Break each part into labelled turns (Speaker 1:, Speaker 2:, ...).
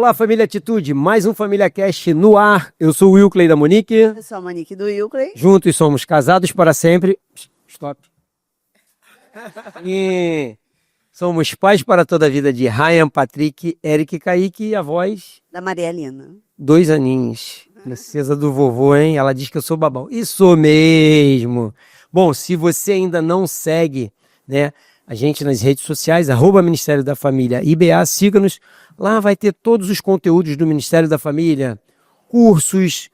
Speaker 1: Olá, família Atitude, mais um Família Cast no ar. Eu sou o Wilkley da Monique.
Speaker 2: Eu sou a Monique do Wilkley.
Speaker 1: Juntos somos casados para sempre. Stop. E somos pais para toda a vida de Ryan, Patrick, Eric e Kaique e a voz...
Speaker 2: Da Maria Helena.
Speaker 1: 2 aninhos. Princesa do vovô, hein? Ela diz que eu sou babão. E sou mesmo. Bom, se você ainda não segue, né, a gente nas redes sociais, @Ministério da Família IBA, siga-nos. Lá vai ter todos os conteúdos do Ministério da Família, cursos,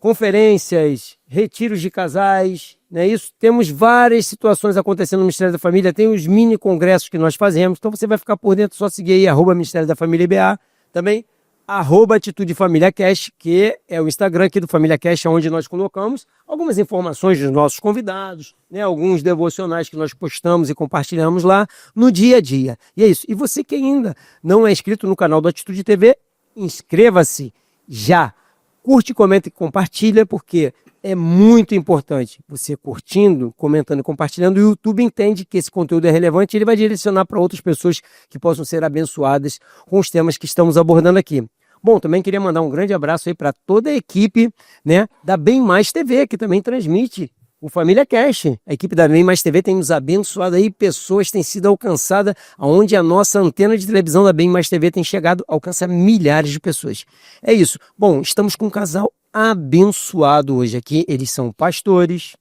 Speaker 1: conferências, retiros de casais, né? Isso, temos várias situações acontecendo no Ministério da Família, tem os mini congressos que nós fazemos, então você vai ficar por dentro, só seguir aí, @Ministério da Família IBA, também, @Atitude Família Cast, que é o Instagram aqui do Família Cast, onde nós colocamos algumas informações dos nossos convidados, né, alguns devocionais que nós postamos e compartilhamos lá no dia a dia. E é isso. E você que ainda não é inscrito no canal do Atitude TV, inscreva-se já. Curte, comenta e compartilha, porque é muito importante você curtindo, comentando e compartilhando. O YouTube entende que esse conteúdo é relevante e ele vai direcionar para outras pessoas que possam ser abençoadas com os temas que estamos abordando aqui. Bom, também queria mandar um grande abraço aí para toda a equipe, né, da Bem Mais TV, que também transmite o Família Cast. A equipe da Bem Mais TV tem nos abençoado aí, pessoas têm sido alcançadas, onde a nossa antena de televisão da Bem Mais TV tem chegado, alcança milhares de pessoas. É isso. Bom, estamos com um casal abençoado hoje aqui, eles são pastores.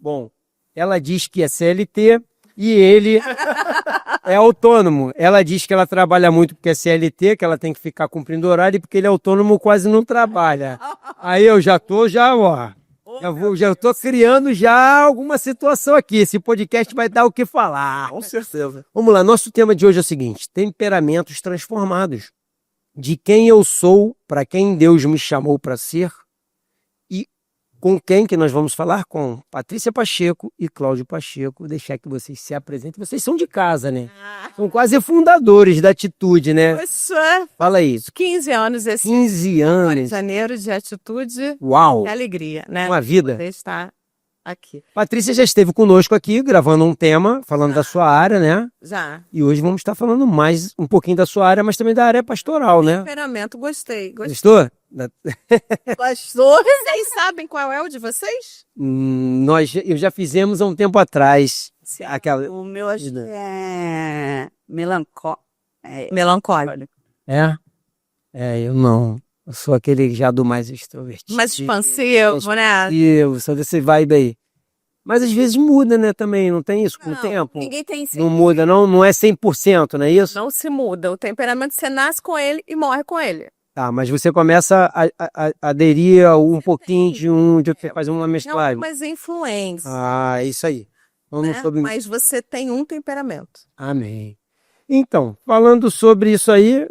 Speaker 1: Bom, ela diz que é CLT e ele é autônomo. Ela diz que ela trabalha muito porque é CLT, que ela tem que ficar cumprindo horário, e porque ele é autônomo quase não trabalha. Aí eu já tô, já tô criando já alguma situação aqui. Esse podcast vai dar o que falar.
Speaker 3: Com certeza.
Speaker 1: Vamos lá, nosso tema de hoje é o seguinte: temperamentos transformados. De quem eu sou, para quem Deus me chamou para ser, e com quem que nós vamos falar? Com Patrícia Pacheco e Cláudio Pacheco. Vou deixar que vocês se apresentem. Vocês são de casa, né? São quase fundadores da Atitude, né?
Speaker 4: Poxa,
Speaker 1: Fala isso.
Speaker 4: 15 anos esse
Speaker 1: 15
Speaker 4: Rio de
Speaker 1: anos.
Speaker 4: Janeiro de Atitude
Speaker 1: Uau!
Speaker 4: e alegria, né?
Speaker 1: Uma vida.
Speaker 4: Poder estar aqui.
Speaker 1: Patrícia já esteve conosco aqui, gravando um tema, falando da sua área, né?
Speaker 4: Já.
Speaker 1: E hoje vamos estar falando mais um pouquinho da sua área, mas também da área pastoral, né?
Speaker 4: Temperamento, gostei.
Speaker 1: Gostou?
Speaker 2: Pastor.
Speaker 4: Vocês sabem qual é o de vocês?
Speaker 1: Eu já fizemos há um tempo atrás. Aquela...
Speaker 2: O meu acho que é melancólico.
Speaker 4: Melancólico.
Speaker 1: Eu não. Eu sou aquele já do mais extrovertido.
Speaker 4: Mais expansivo, né?
Speaker 1: Eu sou desse vibe aí. Mas às vezes muda, né, também, não tem isso com o tempo?
Speaker 2: Ninguém tem
Speaker 1: Não muda, não é 100%, não é isso?
Speaker 4: Não se muda. O temperamento, você nasce com ele e morre com ele.
Speaker 1: Tá, mas você começa a aderir a um pouquinho de fazer uma
Speaker 4: Não,
Speaker 1: mesclagem.
Speaker 4: mas influência.
Speaker 1: Ah, isso aí. Eu não
Speaker 4: né?
Speaker 1: soube...
Speaker 4: Mas você tem um temperamento.
Speaker 1: Amém. Então, falando sobre isso aí,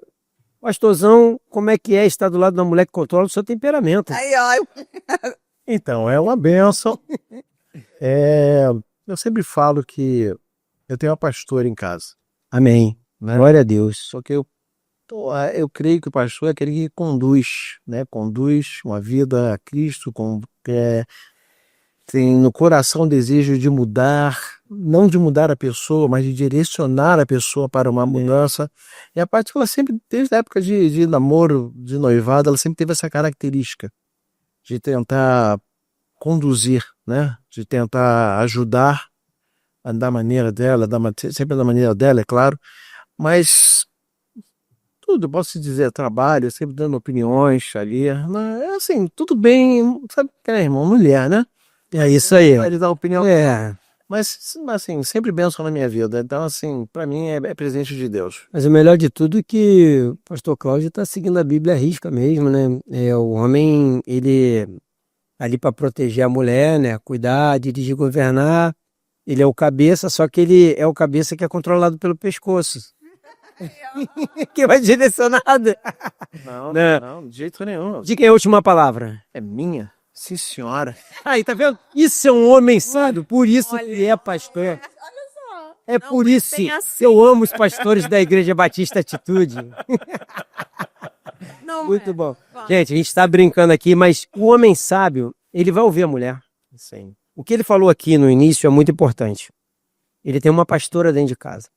Speaker 1: pastorzão, como é que é estar do lado da mulher que controla o seu temperamento?
Speaker 2: Aí, ó.
Speaker 3: Então, é uma bênção. Eu sempre falo que eu tenho uma pastora em casa,
Speaker 1: Amém.
Speaker 3: né?
Speaker 1: Glória a Deus.
Speaker 3: Só que eu creio que o pastor é aquele que conduz, né? Conduz uma vida a Cristo, tem no coração o desejo de mudar, não de mudar a pessoa, mas de direcionar a pessoa para uma mudança. E a parte que ela sempre, desde a época de namoro, de noivado, ela sempre teve essa característica de tentar conduzir, né? De tentar ajudar da maneira dela, sempre da maneira dela, é claro, mas tudo, posso dizer, trabalho, sempre dando opiniões ali, né? É assim, tudo bem, sabe, irmão, mulher, né?
Speaker 1: É isso aí.
Speaker 3: Pode dar opinião,
Speaker 1: É.
Speaker 3: mas assim, sempre bênção na minha vida, então assim, para mim é presente de Deus.
Speaker 1: Mas o melhor de tudo é que o pastor Cláudio está seguindo a Bíblia à risca mesmo, né? O homem, ele ali para proteger a mulher, né? Cuidar, dirigir, governar. Ele é o cabeça, só que ele é o cabeça que é controlado pelo pescoço. Que vai direcionado.
Speaker 3: Não, de jeito nenhum.
Speaker 1: De quem é a última palavra?
Speaker 3: É minha? Sim, senhora.
Speaker 1: Aí, tá vendo? Isso é um homem sábio, por isso que é pastor. É
Speaker 4: Não,
Speaker 1: por
Speaker 4: mas
Speaker 1: isso
Speaker 4: tem
Speaker 1: que
Speaker 4: assim.
Speaker 1: eu amo os pastores da Igreja Batista Atitude.
Speaker 4: Não
Speaker 1: Muito
Speaker 4: é.
Speaker 1: bom. Gente, a gente está brincando aqui, mas o homem sábio, ele vai ouvir a mulher.
Speaker 3: Sim.
Speaker 1: O que ele falou aqui no início é muito importante. Ele tem uma pastora dentro de casa.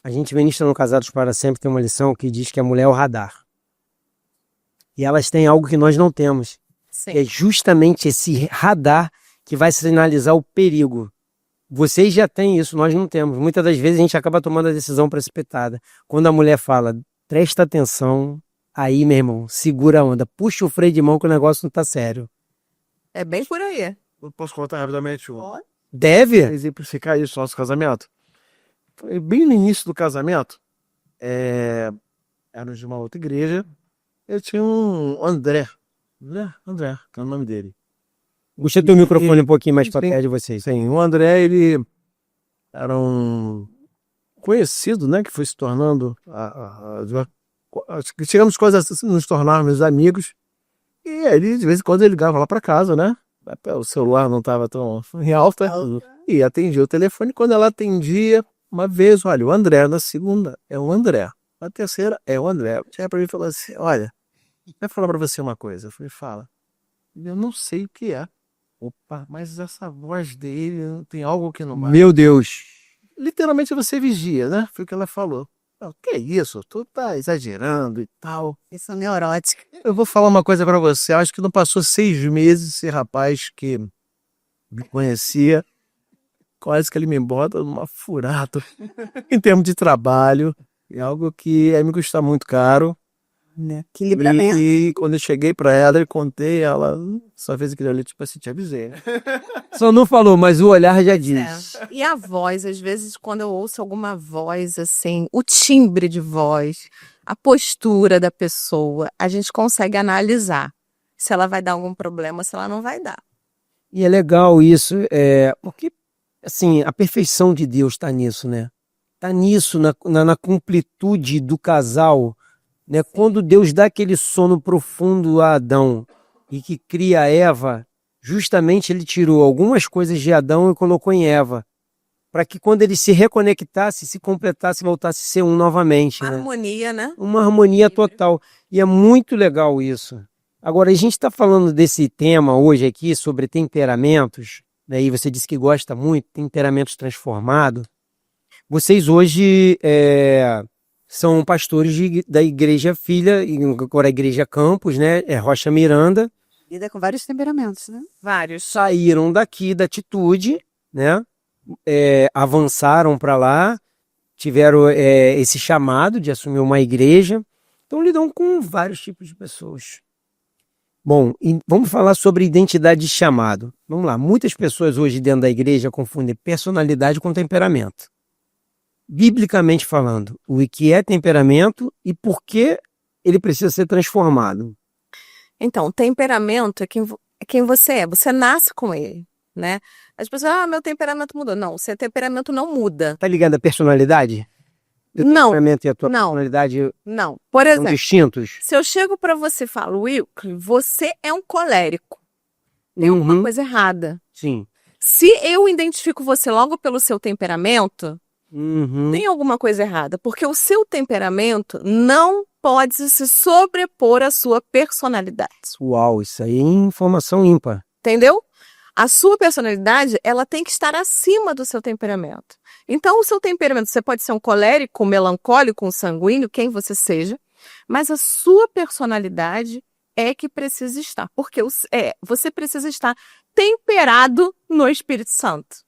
Speaker 1: A gente ministra no Casados para Sempre, tem uma lição que diz que a mulher é o radar. E elas têm algo que nós não temos.
Speaker 4: Sim.
Speaker 1: Que é justamente esse radar que vai sinalizar o perigo. Vocês já têm isso, nós não temos. Muitas das vezes a gente acaba tomando a decisão precipitada. Quando a mulher fala, presta atenção, aí, meu irmão, segura a onda. Puxa o freio de mão que o negócio não tá sério.
Speaker 4: É bem por aí.
Speaker 3: Eu posso contar rapidamente
Speaker 1: Deve?
Speaker 3: exemplificar isso no nosso casamento? Foi bem no início do casamento, éramos de uma outra igreja, eu tinha um André, que é o nome dele.
Speaker 1: Puxa teu microfone um pouquinho mais pra
Speaker 3: Sim.
Speaker 1: perto de vocês.
Speaker 3: Sim, o André, ele era um conhecido, né, que foi se tornando, acho que chegamos quase a nos tornarmos amigos, e ele, de vez em quando, ele ligava lá pra casa, né, o celular não estava tão em alta, e atendia o telefone. Quando ela atendia, uma vez, olha, o André, na segunda, é o André, na terceira, é o André. Chega pra mim e falou assim, olha, vai falar pra você uma coisa. Eu falei, fala. Eu não sei o que é. Opa, mas essa voz dele tem algo que não vai.
Speaker 1: Meu Deus.
Speaker 3: Literalmente você vigia, né? Foi o que ela falou. Não, que isso? Tu tá exagerando e tal.
Speaker 2: Isso é neurótica.
Speaker 3: Eu vou falar uma coisa pra você. Acho que não passou 6 meses esse rapaz que me conhecia. Quase que ele me bota numa furada em termos de trabalho. É algo que ia me custar muito caro.
Speaker 2: Né? Que livramento.
Speaker 3: E quando eu cheguei pra ela e contei, ela só fez aquele olho, tipo assim, te avisei, né?
Speaker 1: Só não falou, mas o olhar já diz.
Speaker 4: E a voz, às vezes, quando eu ouço alguma voz, assim, o timbre de voz, a postura da pessoa, a gente consegue analisar se ela vai dar algum problema, se ela não vai dar.
Speaker 1: E é legal isso, porque, assim, a perfeição de Deus está nisso, né? Está nisso, na completude do casal, né? Quando Deus dá aquele sono profundo a Adão e que cria a Eva, justamente ele tirou algumas coisas de Adão e colocou em Eva, para que quando ele se reconectasse, se completasse, voltasse a ser um novamente, né?
Speaker 4: Harmonia, né?
Speaker 1: Uma harmonia total. E é muito legal isso. Agora, a gente está falando desse tema hoje aqui sobre temperamentos, né? E você disse que gosta muito, temperamentos transformados. Vocês hoje são pastores da Igreja Filha, agora a Igreja Campos, né? Rocha Miranda.
Speaker 2: Lida com vários temperamentos, né?
Speaker 4: Vários.
Speaker 1: Saíram daqui da Atitude, né? Avançaram para lá, tiveram esse chamado de assumir uma igreja. Então lidam com vários tipos de pessoas. Bom, vamos falar sobre identidade de chamado. Vamos lá, muitas pessoas hoje dentro da igreja confundem personalidade com temperamento. Biblicamente falando, o que é temperamento e por que ele precisa ser transformado?
Speaker 4: Então, temperamento é quem você é. Você nasce com ele, né? As pessoas, meu temperamento mudou. Não, o seu temperamento não muda.
Speaker 1: Tá ligado à personalidade? O
Speaker 4: Não,
Speaker 1: temperamento e a tua
Speaker 4: não.
Speaker 1: personalidade
Speaker 4: não. Por
Speaker 1: são
Speaker 4: exemplo,
Speaker 1: distintos?
Speaker 4: se eu chego pra você e falo, Wilker, você é um colérico. Tem alguma
Speaker 1: Uhum,
Speaker 4: coisa errada.
Speaker 1: sim.
Speaker 4: Se eu identifico você logo pelo seu temperamento,
Speaker 1: Uhum.
Speaker 4: tem alguma coisa errada. Porque o seu temperamento não pode se sobrepor à sua personalidade.
Speaker 1: Uau, isso aí é informação ímpar.
Speaker 4: Entendeu? A sua personalidade, ela tem que estar acima do seu temperamento. Então, o seu temperamento, você pode ser um colérico, um melancólico, um sanguíneo, quem você seja, mas a sua personalidade é que precisa estar. Porque você precisa estar temperado no Espírito Santo.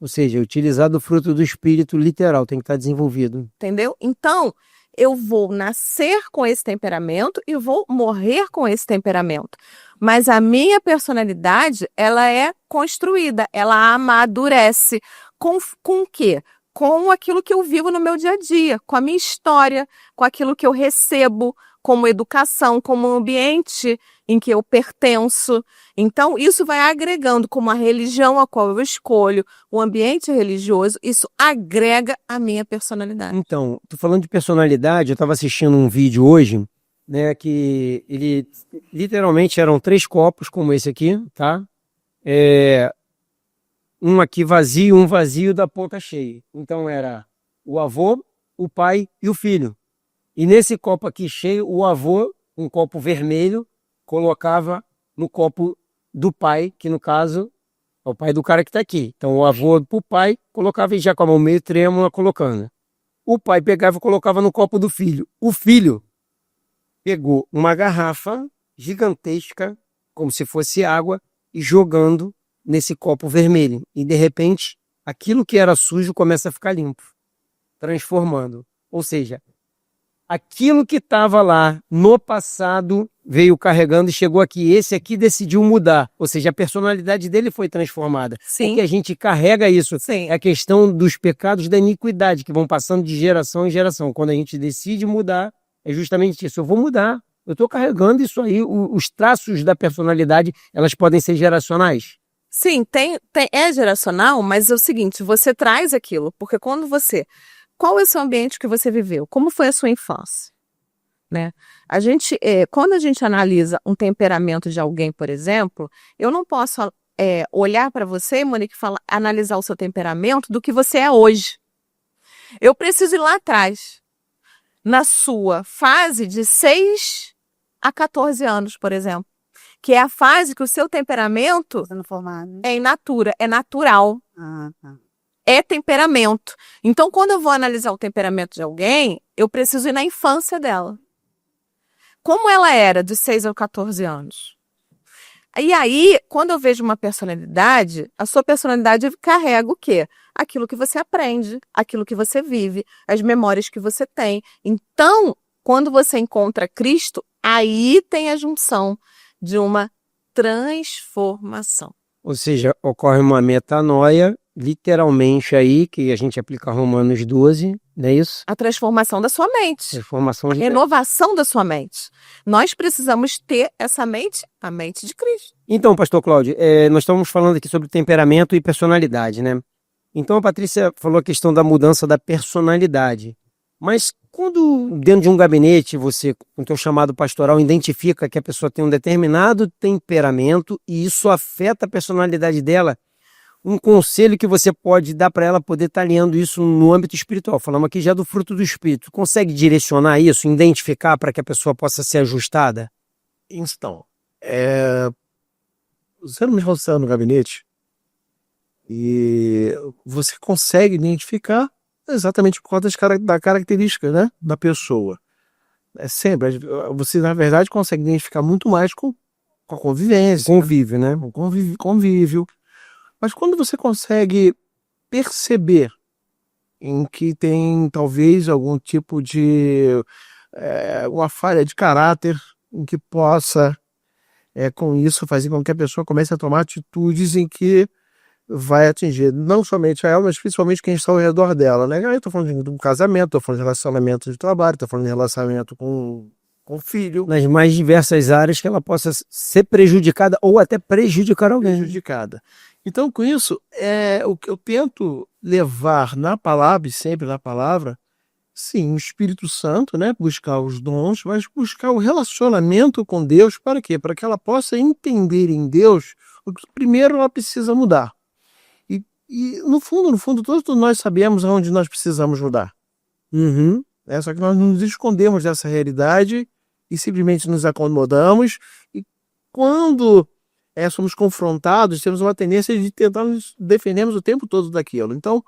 Speaker 1: Ou seja, utilizar do fruto do espírito literal, tem que estar desenvolvido.
Speaker 4: Entendeu? Então, eu vou nascer com esse temperamento e vou morrer com esse temperamento. Mas a minha personalidade, ela é construída, ela amadurece. Com o quê? Com aquilo que eu vivo no meu dia a dia, com a minha história, com aquilo que eu recebo como educação, como ambiente em que eu pertenço. Então, isso vai agregando, como a religião a qual eu escolho, o ambiente religioso, isso agrega a minha personalidade.
Speaker 1: Então, tô falando de personalidade, eu estava assistindo um vídeo hoje, né, que ele literalmente eram 3 copos como esse aqui, tá? Um aqui vazio, um vazio da ponta cheia. Então era o avô, o pai e o filho. E nesse copo aqui cheio, o avô, um copo vermelho, colocava no copo do pai, que no caso é o pai do cara que está aqui. Então o avô pro pai colocava e já com a mão meio trêmula colocando. O pai pegava e colocava no copo do filho. O filho pegou uma garrafa gigantesca, como se fosse água, e jogando nesse copo vermelho. E, de repente, aquilo que era sujo começa a ficar limpo, transformando. Ou seja, aquilo que estava lá no passado veio carregando e chegou aqui. Esse aqui decidiu mudar. Ou seja, a personalidade dele foi transformada.
Speaker 4: Sim.
Speaker 1: Porque a gente carrega isso.
Speaker 4: Sim.
Speaker 1: É a questão dos pecados da iniquidade, que vão passando de geração em geração. Quando a gente decide mudar, é justamente isso. Eu vou mudar. Eu estou carregando isso aí. Os traços da personalidade, elas podem ser geracionais.
Speaker 4: Sim, é geracional, mas é o seguinte, você traz aquilo, porque quando você... Qual é o seu ambiente que você viveu? Como foi a sua infância? Né? Quando a gente analisa um temperamento de alguém, por exemplo, eu não posso olhar para você, Monique, analisar o seu temperamento do que você é hoje. Eu preciso ir lá atrás, na sua fase de 6 a 14 anos, por exemplo, que é a fase que o seu temperamento
Speaker 2: Sendo formado.
Speaker 4: é in natura, é natural.
Speaker 2: Ah, tá.
Speaker 4: É temperamento. Então, quando eu vou analisar o temperamento de alguém, eu preciso ir na infância dela. Como ela era de 6 a 14 anos? E aí, quando eu vejo uma personalidade, a sua personalidade carrega o quê? Aquilo que você aprende, aquilo que você vive, as memórias que você tem. Então, quando você encontra Cristo, aí tem a junção de uma transformação.
Speaker 1: Ou seja, ocorre uma metanoia, literalmente aí, que a gente aplica Romanos 12, não é isso?
Speaker 4: A transformação da sua mente.
Speaker 1: Transformação
Speaker 4: A
Speaker 1: de...
Speaker 4: renovação da sua mente. Nós precisamos ter essa mente, a mente de Cristo.
Speaker 1: Então, pastor Cláudio, nós estamos falando aqui sobre temperamento e personalidade, né? Então a Patrícia falou a questão da mudança da personalidade. Mas quando dentro de um gabinete você, com o teu chamado pastoral, identifica que a pessoa tem um determinado temperamento e isso afeta a personalidade dela, um conselho que você pode dar para ela poder estar alinhando isso no âmbito espiritual. Falamos aqui já do fruto do Espírito. Consegue direcionar isso, identificar para que a pessoa possa ser ajustada?
Speaker 3: Então, você não me relaciona no gabinete e você consegue identificar exatamente por causa da característica, né, da pessoa. É sempre, você na verdade consegue identificar muito mais com a convivência,
Speaker 1: Convívio, né?
Speaker 3: com convívio. Mas quando você consegue perceber em que tem talvez algum tipo de uma falha de caráter, em que possa com isso fazer com que a pessoa comece a tomar atitudes em que vai atingir não somente a ela, mas principalmente quem está ao redor dela, né? Eu estou falando de um casamento, estou falando de relacionamento de trabalho, estou falando de relacionamento com filho.
Speaker 1: Nas mais diversas áreas que ela possa ser prejudicada ou até prejudicar alguém.
Speaker 3: Prejudicada. Então, com isso, o que eu tento levar na palavra, e sempre na palavra, sim, o Espírito Santo, né? Buscar os dons, mas buscar o relacionamento com Deus, para quê? Para que ela possa entender em Deus o que primeiro ela precisa mudar. E no fundo, todos nós sabemos aonde nós precisamos mudar.
Speaker 1: Uhum.
Speaker 3: Só que nós nos escondemos dessa realidade e simplesmente nos acomodamos. E quando somos temos uma tendência de tentar nos defendermos o tempo todo daquilo. Então,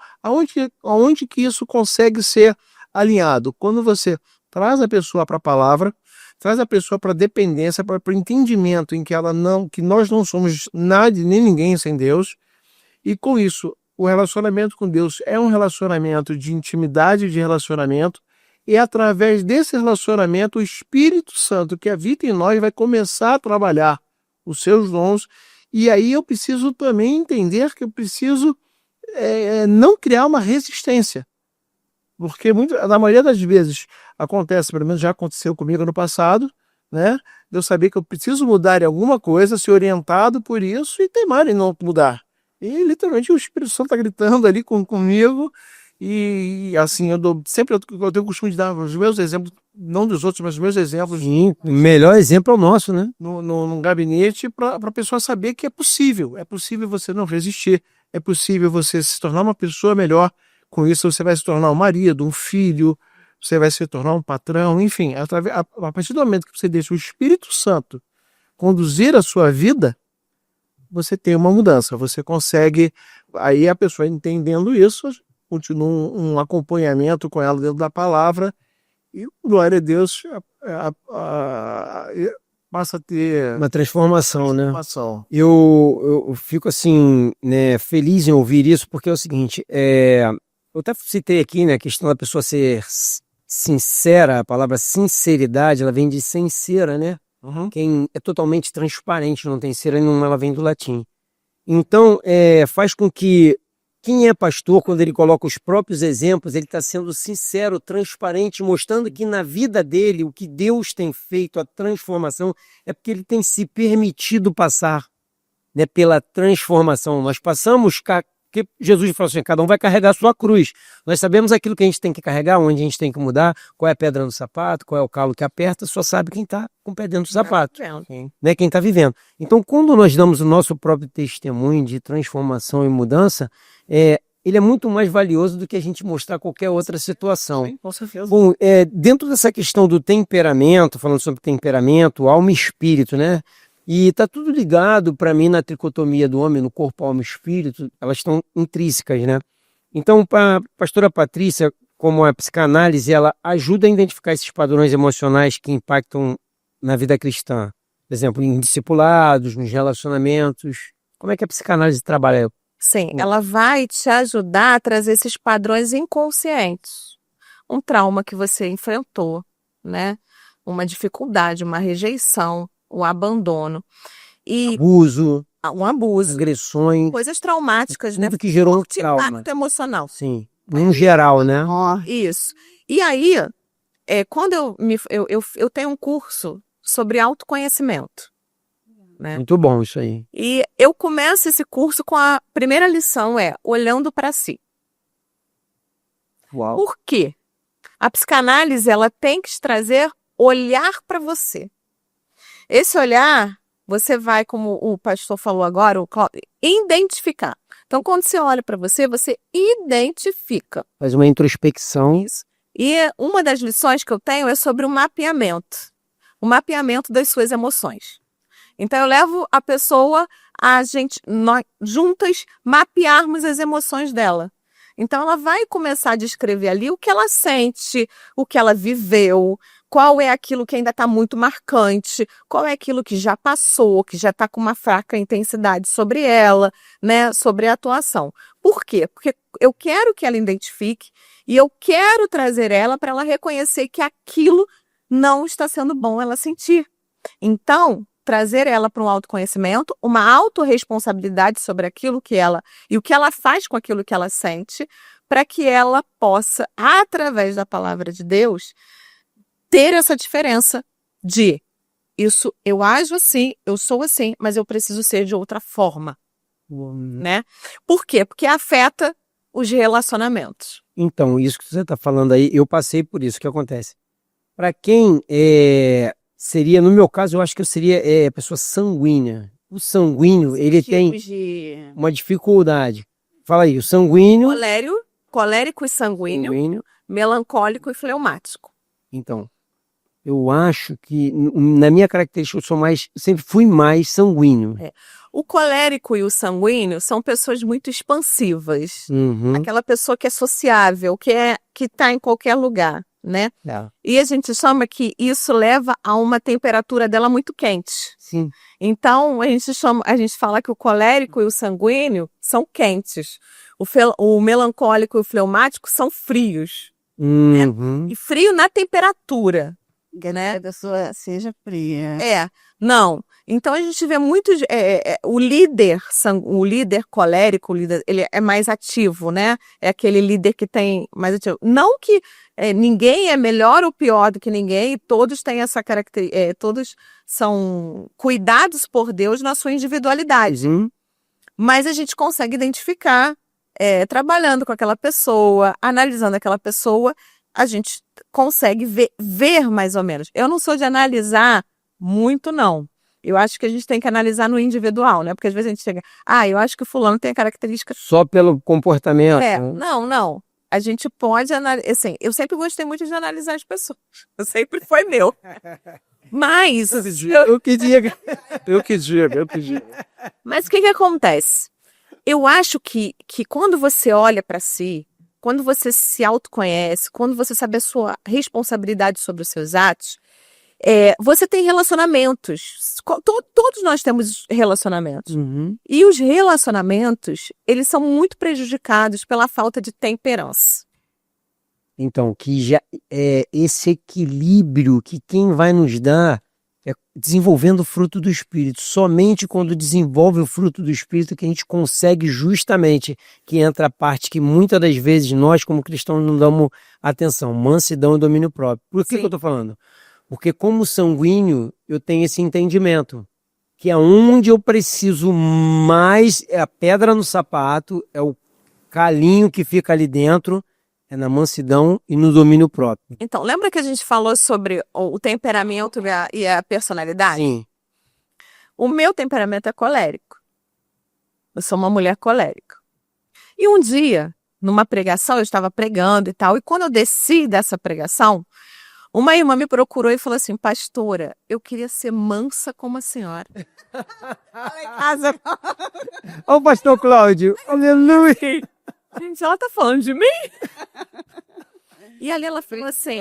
Speaker 3: aonde que isso consegue ser alinhado? Quando você traz a pessoa para a palavra, traz a pessoa para a dependência, para o entendimento em que nós não somos nada nem ninguém sem Deus. E com isso, o relacionamento com Deus é um relacionamento de intimidade, de relacionamento, e através desse relacionamento, o Espírito Santo que habita em nós vai começar a trabalhar os seus dons, e aí eu preciso também entender que eu preciso não criar uma resistência, porque na maioria das vezes acontece, pelo menos já aconteceu comigo no passado, né? Eu saber que eu preciso mudar em alguma coisa, ser orientado por isso e teimar em não mudar. E literalmente o Espírito Santo está gritando ali comigo. E assim, eu tenho o costume de dar os meus exemplos, não dos outros, mas os meus exemplos.
Speaker 1: Sim, o melhor exemplo é o nosso, né?
Speaker 3: No gabinete, para a pessoa saber que é possível. É possível você não resistir. É possível você se tornar uma pessoa melhor. Com isso você vai se tornar um marido, um filho, você vai se tornar um patrão, enfim. A partir do momento que você deixa o Espírito Santo conduzir a sua vida, você tem uma mudança, você consegue, aí a pessoa entendendo isso, continua um acompanhamento com ela dentro da palavra e, glória a Deus, passa a ter
Speaker 1: Uma transformação, né?
Speaker 3: transformação.
Speaker 1: Eu fico assim, né, feliz em ouvir isso, porque é o seguinte, eu até citei aqui, né, a questão da pessoa ser sincera, a palavra sinceridade, ela vem de sincera, né?
Speaker 3: Uhum.
Speaker 1: Quem é totalmente transparente, não tem cera nenhuma, ela vem do latim. Então, faz com que quem é pastor, quando ele coloca os próprios exemplos, ele está sendo sincero, transparente, mostrando que na vida dele, o que Deus tem feito, a transformação, é porque ele tem se permitido passar, né, pela transformação. Nós passamos, porque Jesus falou assim, cada um vai carregar a sua cruz. Nós sabemos aquilo que a gente tem que carregar, onde a gente tem que mudar, qual é a pedra no sapato, qual é o calo que aperta, só sabe quem está com o pé dentro do sapato, né, quem está vivendo. Então, quando nós damos o nosso próprio testemunho de transformação e mudança, ele é muito mais valioso do que a gente mostrar qualquer outra situação.
Speaker 3: Sim, com certeza.
Speaker 1: Bom, dentro dessa questão do temperamento, falando sobre temperamento, alma e espírito, né? E está tudo ligado para mim na tricotomia do homem, no corpo, alma e espírito, elas estão intrínsecas, né? Então, a pastora Patrícia, como a psicanálise, ela ajuda a identificar esses padrões emocionais que impactam na vida cristã. Por exemplo, em discipulados, nos relacionamentos. Como é que a psicanálise trabalha?
Speaker 4: Sim, ela vai te ajudar a trazer esses padrões inconscientes. Um trauma que você enfrentou, né? Uma dificuldade, uma rejeição, um abandono. E
Speaker 1: Abuso,
Speaker 4: um abuso.
Speaker 1: agressões,
Speaker 4: Coisas traumáticas, né?
Speaker 1: tudo que gerou um
Speaker 4: Forte
Speaker 1: trauma.
Speaker 4: impacto emocional.
Speaker 1: Sim, em geral, né?
Speaker 2: Ó,
Speaker 4: Isso. E aí, quando eu tenho um curso sobre autoconhecimento, né?
Speaker 1: Muito bom isso aí.
Speaker 4: E eu começo esse curso com a primeira lição olhando para si.
Speaker 1: Uau.
Speaker 4: Por quê? A psicanálise, ela tem que te trazer olhar para você. Esse olhar, você vai, como o pastor falou agora, o Cláudio, identificar. Então, quando você olha para você, você identifica.
Speaker 1: Faz uma introspecção.
Speaker 4: Isso. E uma das lições que eu tenho é sobre o mapeamento das suas emoções. Então, eu levo a pessoa nós juntas mapearmos as emoções dela. Então, ela vai começar a descrever ali o que ela sente, o que ela viveu, qual é aquilo que ainda está muito marcante, qual é aquilo que já passou, que já está com uma fraca intensidade sobre ela, né, sobre a atuação. Por quê? Porque eu quero que ela identifique e eu quero trazer ela para ela reconhecer que aquilo não está sendo bom ela sentir. Então, trazer ela para um autoconhecimento, uma autorresponsabilidade sobre aquilo que ela e o que ela faz com aquilo que ela sente, para que ela possa, através da palavra de Deus, ter essa diferença de isso, eu ajo assim, eu sou assim, mas eu preciso ser de outra forma, né? Por quê? Porque afeta os relacionamentos.
Speaker 1: Então, isso que você está falando aí, eu passei por isso. O que acontece? Para quem seria, no meu caso, eu acho que eu seria pessoa sanguínea. O sanguíneo, ele tem
Speaker 2: tipos de...
Speaker 1: uma dificuldade. Fala aí, o sanguíneo,
Speaker 4: Colérico e sanguíneo, melancólico e fleumático.
Speaker 1: Então, eu acho que na minha característica sempre fui mais sanguíneo.
Speaker 4: O colérico e o sanguíneo são pessoas muito expansivas.
Speaker 1: Uhum.
Speaker 4: Aquela pessoa que é sociável, que está em qualquer lugar, né?
Speaker 1: É.
Speaker 4: E a gente chama que isso leva a uma temperatura dela muito quente.
Speaker 1: Sim.
Speaker 4: Então, a gente fala que o colérico e o sanguíneo são quentes. O melancólico e o fleumático são frios.
Speaker 1: Uhum.
Speaker 4: E frio na temperatura.
Speaker 2: né? A pessoa seja fria.
Speaker 4: Não. Então a gente vê muitos. O líder colérico, ele é mais ativo, né? É aquele líder que tem mais ativo. Não que ninguém é melhor ou pior do que ninguém, todos têm essa característica, todos são cuidados por Deus na sua individualidade.
Speaker 1: Uhum.
Speaker 4: Mas a gente consegue identificar, trabalhando com aquela pessoa, analisando aquela pessoa, a gente consegue ver mais ou menos. Eu não sou de analisar muito, não. Eu acho que a gente tem que analisar no individual, né? Porque às vezes a gente chega, eu acho que o fulano tem características...
Speaker 1: Só pelo comportamento.
Speaker 4: Não. A gente pode analisar... Assim, eu sempre gostei muito de analisar as pessoas. Sempre foi meu. Mas...
Speaker 3: Eu que diga.
Speaker 4: Mas o que acontece? Eu acho que quando você olha para si, quando você se autoconhece, quando você sabe a sua responsabilidade sobre os seus atos, você tem relacionamentos. Todos nós temos relacionamentos.
Speaker 1: Uhum.
Speaker 4: E os relacionamentos, eles são muito prejudicados pela falta de temperança.
Speaker 1: Então, que já é esse equilíbrio que quem vai nos dar é desenvolvendo o fruto do Espírito. Somente quando desenvolve o fruto do Espírito que a gente consegue justamente, que entra a parte que muitas das vezes nós como cristãos não damos atenção, mansidão e domínio próprio. Por que
Speaker 4: Sim.
Speaker 1: eu estou falando? Porque como sanguíneo eu tenho esse entendimento, que é onde eu preciso mais, é a pedra no sapato, é o calinho que fica ali dentro, é na mansidão e no domínio próprio.
Speaker 4: Então, lembra que a gente falou sobre o temperamento e a personalidade?
Speaker 1: Sim.
Speaker 4: O meu temperamento é colérico. Eu sou uma mulher colérica. E um dia, numa pregação, eu estava pregando e tal, e quando eu desci dessa pregação, uma irmã me procurou e falou assim: pastora, eu queria ser mansa como a senhora.
Speaker 1: Olha o pastor Cláudio, aleluia.
Speaker 4: Gente, ela tá falando de mim? E ali ela falou assim,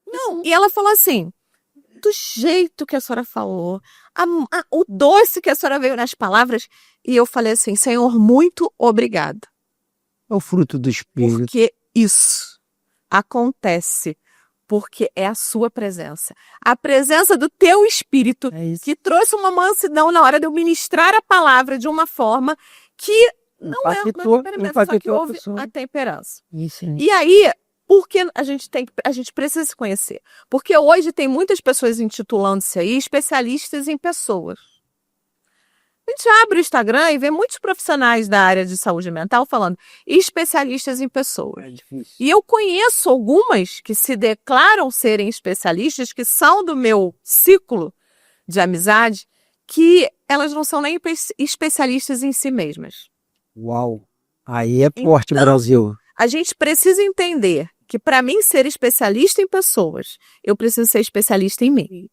Speaker 4: não, e ela falou assim, do jeito que a senhora falou, o doce que a senhora veio nas palavras, e eu falei assim, Senhor, muito obrigada.
Speaker 1: É o fruto do Espírito.
Speaker 4: Porque isso acontece porque é a sua presença. A presença do teu Espírito
Speaker 1: É isso.
Speaker 4: que trouxe uma mansidão na hora de eu ministrar a palavra de uma forma que não é o meu temperamento, só que
Speaker 1: Impactou a
Speaker 4: houve
Speaker 1: pessoa.
Speaker 4: a temperança.
Speaker 1: Isso.
Speaker 4: E aí, por que a gente precisa se conhecer? Porque hoje tem muitas pessoas intitulando-se aí especialistas em pessoas. A gente abre o Instagram e vê muitos profissionais da área de saúde mental falando especialistas em pessoas.
Speaker 1: É difícil.
Speaker 4: E eu conheço algumas que se declaram serem especialistas, que são do meu ciclo de amizade, que elas não são nem especialistas em si mesmas.
Speaker 1: Uau. Aí é forte,
Speaker 4: Então,
Speaker 1: Brasil.
Speaker 4: A gente precisa entender que para mim ser especialista em pessoas, eu preciso ser especialista em mim.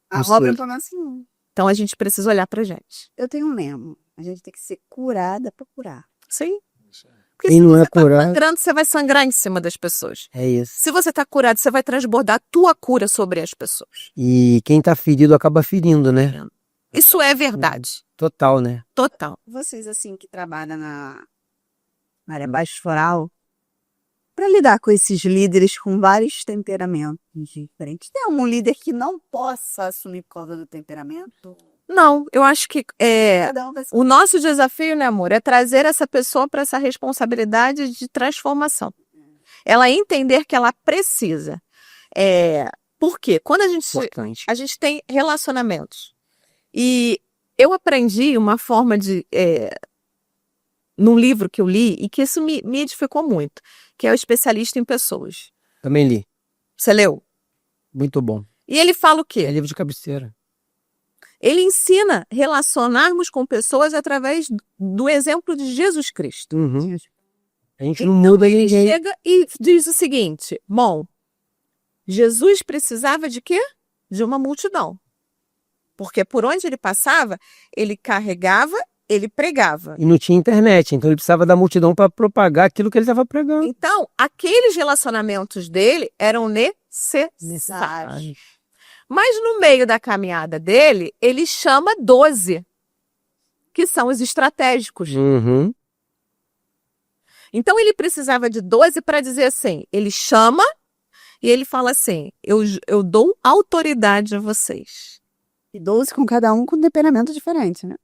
Speaker 2: A
Speaker 1: Isso
Speaker 2: Robin
Speaker 1: aí.
Speaker 2: falou assim,
Speaker 4: Então a gente precisa olhar pra gente.
Speaker 2: eu tenho um lema, a gente tem que ser curada pra curar.
Speaker 4: Sim. Porque
Speaker 1: Quem
Speaker 4: se
Speaker 1: não é
Speaker 4: você tá
Speaker 1: curado-
Speaker 4: sangrando, você vai sangrar em cima das pessoas.
Speaker 1: É isso.
Speaker 4: Se você tá curado, você vai transbordar a tua cura sobre as pessoas.
Speaker 1: E quem tá ferido acaba ferindo, né?
Speaker 4: Isso é verdade.
Speaker 1: Total, né?
Speaker 4: Total.
Speaker 2: Vocês, assim, que trabalham na área pastoral, para lidar com esses líderes com vários temperamentos diferentes, tem algum líder que não possa assumir por causa do temperamento?
Speaker 4: Não, eu acho que
Speaker 2: Cada um vai ser...
Speaker 4: o nosso desafio, né, amor, é trazer essa pessoa para essa responsabilidade de transformação. Ela entender que ela precisa. Por quê? Quando
Speaker 1: Importante.
Speaker 4: a gente tem relacionamentos. E eu aprendi uma forma de... num livro que eu li, e que isso me edificou muito, que é o Especialista em Pessoas.
Speaker 1: Também li.
Speaker 4: Você leu?
Speaker 1: Muito bom.
Speaker 4: E ele fala o
Speaker 1: É
Speaker 4: quê?
Speaker 1: livro de cabeceira.
Speaker 4: Ele ensina a relacionarmos com pessoas através do exemplo de Jesus Cristo.
Speaker 1: Uhum. A gente não
Speaker 4: Então,
Speaker 1: muda
Speaker 4: ele
Speaker 1: ninguém.
Speaker 4: chega e diz o seguinte, bom, Jesus precisava de quê? De uma multidão. Porque por onde ele passava, ele carregava, ele pregava.
Speaker 1: E não tinha internet, então ele precisava da multidão para propagar aquilo que ele estava pregando.
Speaker 4: Então, aqueles relacionamentos dele eram necessários. Mas no meio da caminhada dele, ele chama 12, que são os estratégicos.
Speaker 1: Uhum.
Speaker 4: Então ele precisava de 12 para dizer assim, ele chama e ele fala assim, eu dou autoridade a vocês.
Speaker 2: E 12 com cada um com temperamento diferente, né?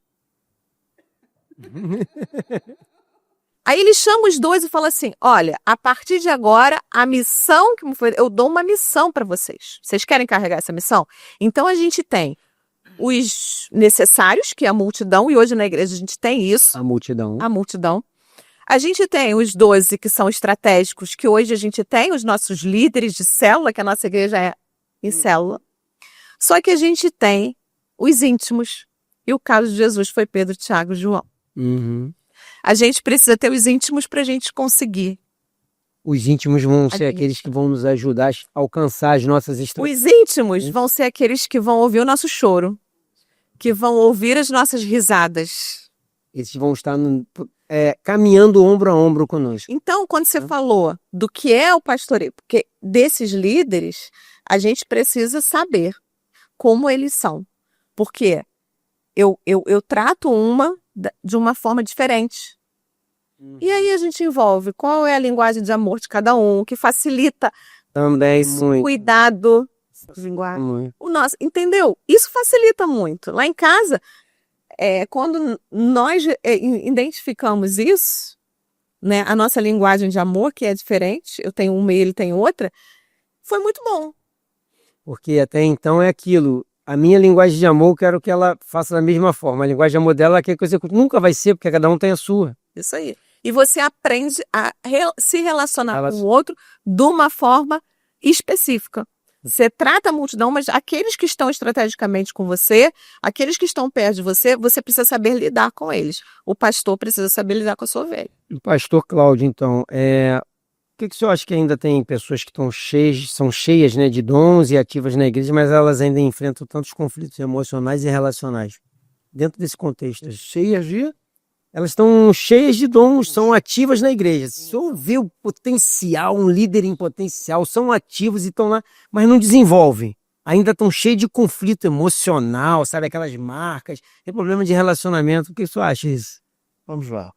Speaker 4: Aí ele chama os 12 e fala assim, olha, a partir de agora, a missão que me foi, eu dou uma missão para vocês. Vocês querem carregar essa missão? Então a gente tem os necessários, que é a multidão, e hoje na igreja a gente tem isso,
Speaker 1: A multidão.
Speaker 4: a multidão. A gente tem os 12 que são estratégicos, que hoje a gente tem os nossos líderes de célula, que a nossa igreja é em célula. Só que a gente tem os íntimos. E o caso de Jesus foi Pedro, Tiago e João.
Speaker 1: Uhum.
Speaker 4: A gente precisa ter os íntimos para a gente conseguir.
Speaker 1: Os íntimos vão ser
Speaker 4: gente.
Speaker 1: aqueles que vão nos ajudar a alcançar as nossas estratégias.
Speaker 4: Os íntimos vão ser aqueles que vão ouvir o nosso choro, que vão ouvir as nossas risadas.
Speaker 1: Esses vão estar caminhando ombro a ombro conosco.
Speaker 4: Então, quando você falou do que é o pastoreio, porque desses líderes, a gente precisa saber como eles são. Porque eu trato de uma forma diferente. E aí a gente envolve qual é a linguagem de amor de cada um, que facilita
Speaker 1: Também
Speaker 4: esse
Speaker 1: muito.
Speaker 4: cuidado.
Speaker 1: Muito.
Speaker 4: O nosso, entendeu? Isso facilita muito. Lá em casa, quando nós identificamos isso, né, a nossa linguagem de amor, que é diferente, eu tenho uma e ele tem outra, foi muito bom.
Speaker 1: Porque até então é aquilo. A minha linguagem de amor, eu quero que ela faça da mesma forma. A linguagem de amor dela é aquela coisa que nunca vai ser, porque cada um tem a sua.
Speaker 4: Isso aí. E você aprende a se relacionar com o outro de uma forma específica. Você trata a multidão, mas aqueles que estão estrategicamente com você, aqueles que estão perto de você, você precisa saber lidar com eles. O pastor precisa saber lidar com a sua ovelha.
Speaker 1: O pastor Cláudio, então, o que o senhor acha que ainda tem pessoas que são cheias, né, de dons e ativas na igreja, mas elas ainda enfrentam tantos conflitos emocionais e relacionais? Dentro desse contexto.
Speaker 3: Cheias de...
Speaker 1: Elas estão cheias de dons, são ativas na igreja. Se o senhor vê o potencial, um líder em potencial, são ativos e estão lá, mas não desenvolvem. Ainda estão cheios de conflito emocional, sabe? Aquelas marcas, tem problema de relacionamento. O que o senhor acha disso?
Speaker 3: Vamos lá.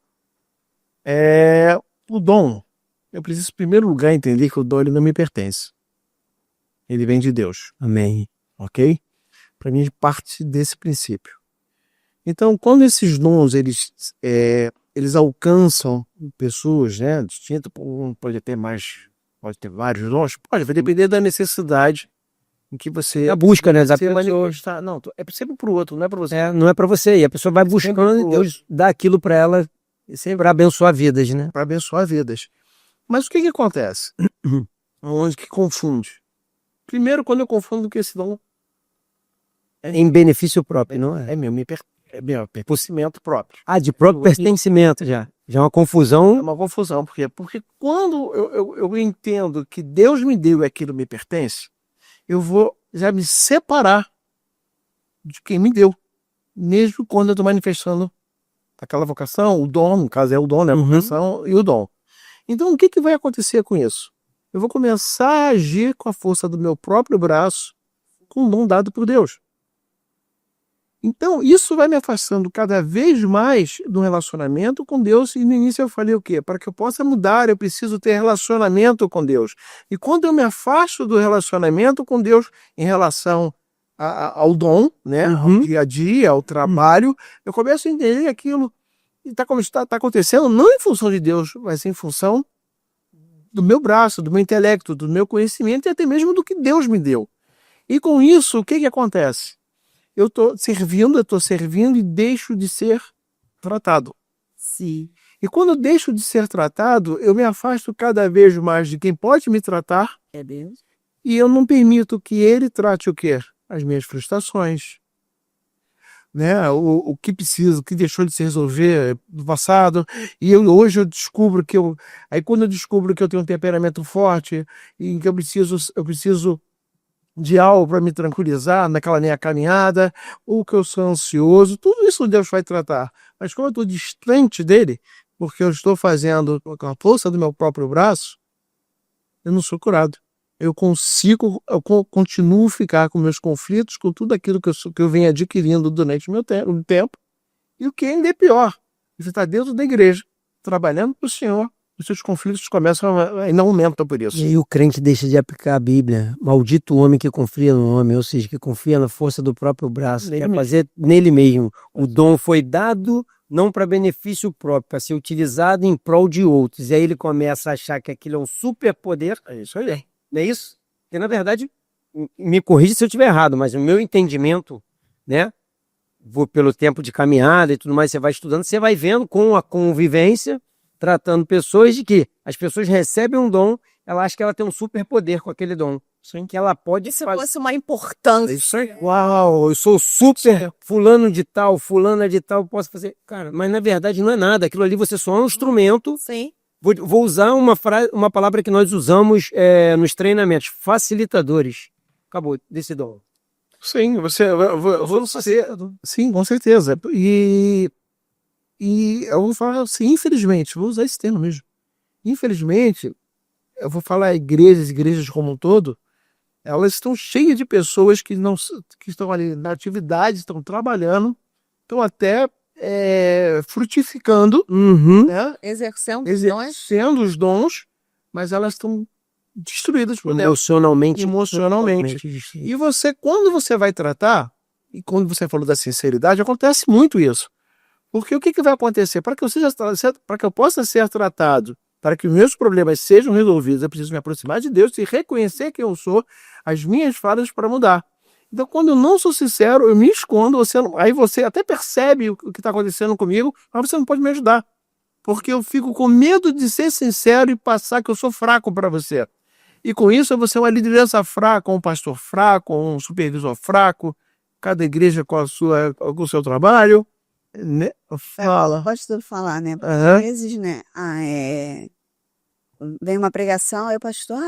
Speaker 3: O dom. Eu preciso, em primeiro lugar, entender que o dom ele não me pertence. Ele vem de Deus.
Speaker 1: Amém.
Speaker 3: Ok? Para mim, parte desse princípio. Então, quando esses dons eles alcançam pessoas, né, distintas, pode ter vários dons, vai depender da necessidade em que você
Speaker 1: A busca, né?
Speaker 3: você manifestar. Não, é sempre para o outro, não é para você.
Speaker 1: Não é para você. E a pessoa vai buscando e Deus dá aquilo para ela para abençoar vidas, né?
Speaker 3: Para abençoar vidas. Mas o que acontece? Onde que confunde? Primeiro, quando eu confundo que esse dom
Speaker 1: em benefício próprio, não é?
Speaker 3: é meu pertencimento próprio.
Speaker 1: De próprio pertencimento já. Já é uma confusão.
Speaker 3: É uma confusão. Por quê? Porque quando eu entendo que Deus me deu e aquilo me pertence, eu vou já me separar de quem me deu. Mesmo quando eu estou manifestando aquela vocação, o dom, no caso é o dom, né? A vocação e o dom. Então, o que vai acontecer com isso? Eu vou começar a agir com a força do meu próprio braço, com o dom dado por Deus. Então, isso vai me afastando cada vez mais do relacionamento com Deus. E no início eu falei o quê? Para que eu possa mudar, eu preciso ter relacionamento com Deus. E quando eu me afasto do relacionamento com Deus em relação ao dom, né? Ao dia a dia, ao trabalho, eu começo a entender aquilo que está acontecendo não em função de Deus, mas em função do meu braço, do meu intelecto, do meu conhecimento e até mesmo do que Deus me deu. E com isso, o que acontece? Eu estou servindo e deixo de ser tratado.
Speaker 2: Sim.
Speaker 3: E quando eu deixo de ser tratado, eu me afasto cada vez mais de quem pode me tratar.
Speaker 2: É Deus.
Speaker 3: E eu não permito que ele trate o quê? As minhas frustrações. Né? O que precisa, o que deixou de se resolver no passado. E hoje eu descubro que Aí quando eu descubro que eu tenho um temperamento forte e que eu preciso de algo para me tranquilizar naquela minha caminhada, ou que eu sou ansioso, tudo isso Deus vai tratar. Mas como eu estou distante dele, porque eu estou fazendo com a força do meu próprio braço, eu não sou curado. Eu continuo a ficar com meus conflitos, com tudo aquilo que eu venho adquirindo durante o meu tempo, e o que ainda é pior, você está dentro da igreja, trabalhando para o Senhor, os seus conflitos começam e não aumentam por isso.
Speaker 1: E aí o crente deixa de aplicar a Bíblia. Maldito o homem que confia no homem, ou seja, que confia na força do próprio braço, quer fazer nele mesmo. O dom foi dado não para benefício próprio, para ser utilizado em prol de outros. E aí ele começa a achar que aquilo é um superpoder.
Speaker 3: É isso aí.
Speaker 1: Não é isso? Porque, na verdade, me corrija se eu estiver errado, mas o meu entendimento, né? Pelo tempo de caminhada e tudo mais, você vai estudando, você vai vendo com a convivência, tratando pessoas de que as pessoas recebem um dom, ela acha que ela tem um superpoder com aquele dom. Sim. Que ela pode
Speaker 4: se fosse uma importância.
Speaker 3: Isso aí.
Speaker 1: Uau, eu sou super fulano de tal, fulana de tal, posso fazer. Cara, mas na verdade não é nada. Aquilo ali você só é um instrumento.
Speaker 4: Sim.
Speaker 1: Vou usar uma palavra que nós usamos nos treinamentos, facilitadores. Acabou, desse dom.
Speaker 3: Sim, sim, com certeza. E E eu vou falar assim, infelizmente, vou usar esse termo mesmo. Infelizmente, eu vou falar igrejas como um todo, elas estão cheias de pessoas que estão ali na atividade, estão trabalhando, estão até frutificando,
Speaker 1: Uhum.
Speaker 3: né?
Speaker 4: Exercendo os dons.
Speaker 3: Exercendo os dons, mas elas estão destruídas por dentro,
Speaker 1: Emocionalmente.
Speaker 3: emocionalmente.
Speaker 1: destruídas.
Speaker 3: E você, quando você vai tratar, e quando você falou da sinceridade, acontece muito isso. Porque o que vai acontecer? Para que eu possa ser tratado, para que os meus problemas sejam resolvidos, eu preciso me aproximar de Deus e reconhecer quem eu sou, as minhas falhas para mudar. Então, quando eu não sou sincero, eu me escondo, aí você até percebe o que está acontecendo comigo, mas você não pode me ajudar. Porque eu fico com medo de ser sincero e passar que eu sou fraco para você. E com isso, você é uma liderança fraca, um pastor fraco, um supervisor fraco, cada igreja com o seu trabalho. Né? Fala.
Speaker 2: Pode tudo falar, né?
Speaker 3: Aham.
Speaker 2: Às vezes, né? Vem uma pregação, aí o pastor,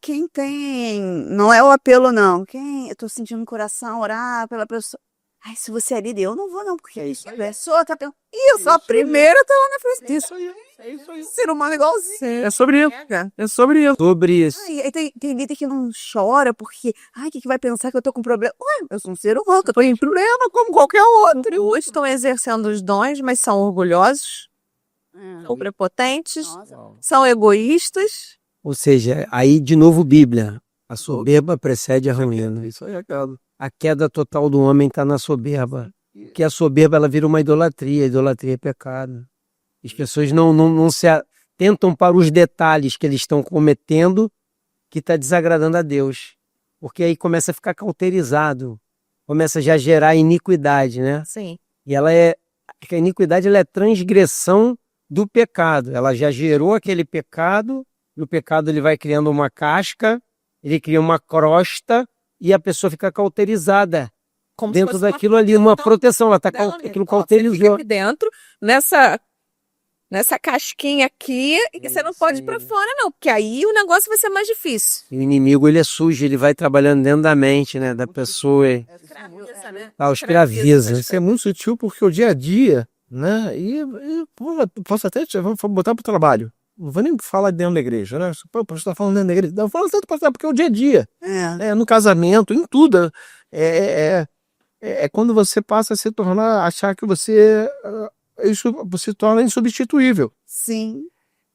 Speaker 2: quem tem. Não é o apelo, não. Eu tô sentindo no coração orar pela pessoa. Ai, se você é líder, eu não vou, não, porque a pessoa tá pensando. Isso, a primeira tá lá na frente disso.
Speaker 3: É isso aí.
Speaker 2: Ser humano igualzinho.
Speaker 3: É sobre isso. É sobre isso.
Speaker 1: Sobre isso.
Speaker 2: Ai, aí tem líder que não chora porque, o que vai pensar que eu tô com problema? Ué, eu sou um ser humano, eu tô em problema como qualquer outro.
Speaker 4: Ou estão exercendo os dons, mas são orgulhosos,
Speaker 2: É.
Speaker 4: são prepotentes,
Speaker 2: Nossa.
Speaker 4: são egoístas.
Speaker 1: Ou seja, aí de novo Bíblia. A soberba precede a ruína.
Speaker 3: Isso aí, cara.
Speaker 1: A queda total do homem está na soberba. Que a soberba ela vira uma idolatria. A idolatria é pecado. As pessoas não se atentam para os detalhes que eles estão cometendo que está desagradando a Deus. Porque aí começa a ficar cauterizado. Começa já a gerar iniquidade, né?
Speaker 4: Sim.
Speaker 1: E a iniquidade ela é transgressão do pecado. Ela já gerou aquele pecado, e o pecado ele vai criando uma casca, ele cria uma crosta, e a pessoa fica cauterizada
Speaker 4: Como se
Speaker 1: dentro
Speaker 4: fosse uma
Speaker 1: daquilo ali, uma proteção. Ela está
Speaker 4: dela mesmo.
Speaker 1: aquilo
Speaker 4: Ó, você fica
Speaker 1: cauterizou.
Speaker 4: aqui dentro, nessa casquinha aqui, e você não pode ir pra fora, não, porque aí o negócio vai ser mais difícil.
Speaker 1: E o inimigo ele é sujo, ele vai trabalhando dentro da mente, né, da pessoa.
Speaker 4: Escraviza, né?
Speaker 1: Escraviza.
Speaker 3: Isso é muito sutil porque o dia a dia, né? Posso até vou botar para o trabalho. Não vou nem falar dentro da igreja, né? Pô, o pastor está falando dentro da igreja. Não, fala tanto pastor, porque é o dia a dia. No casamento, em tudo. É quando você passa a se tornar, achar que você se torna insubstituível.
Speaker 2: Sim.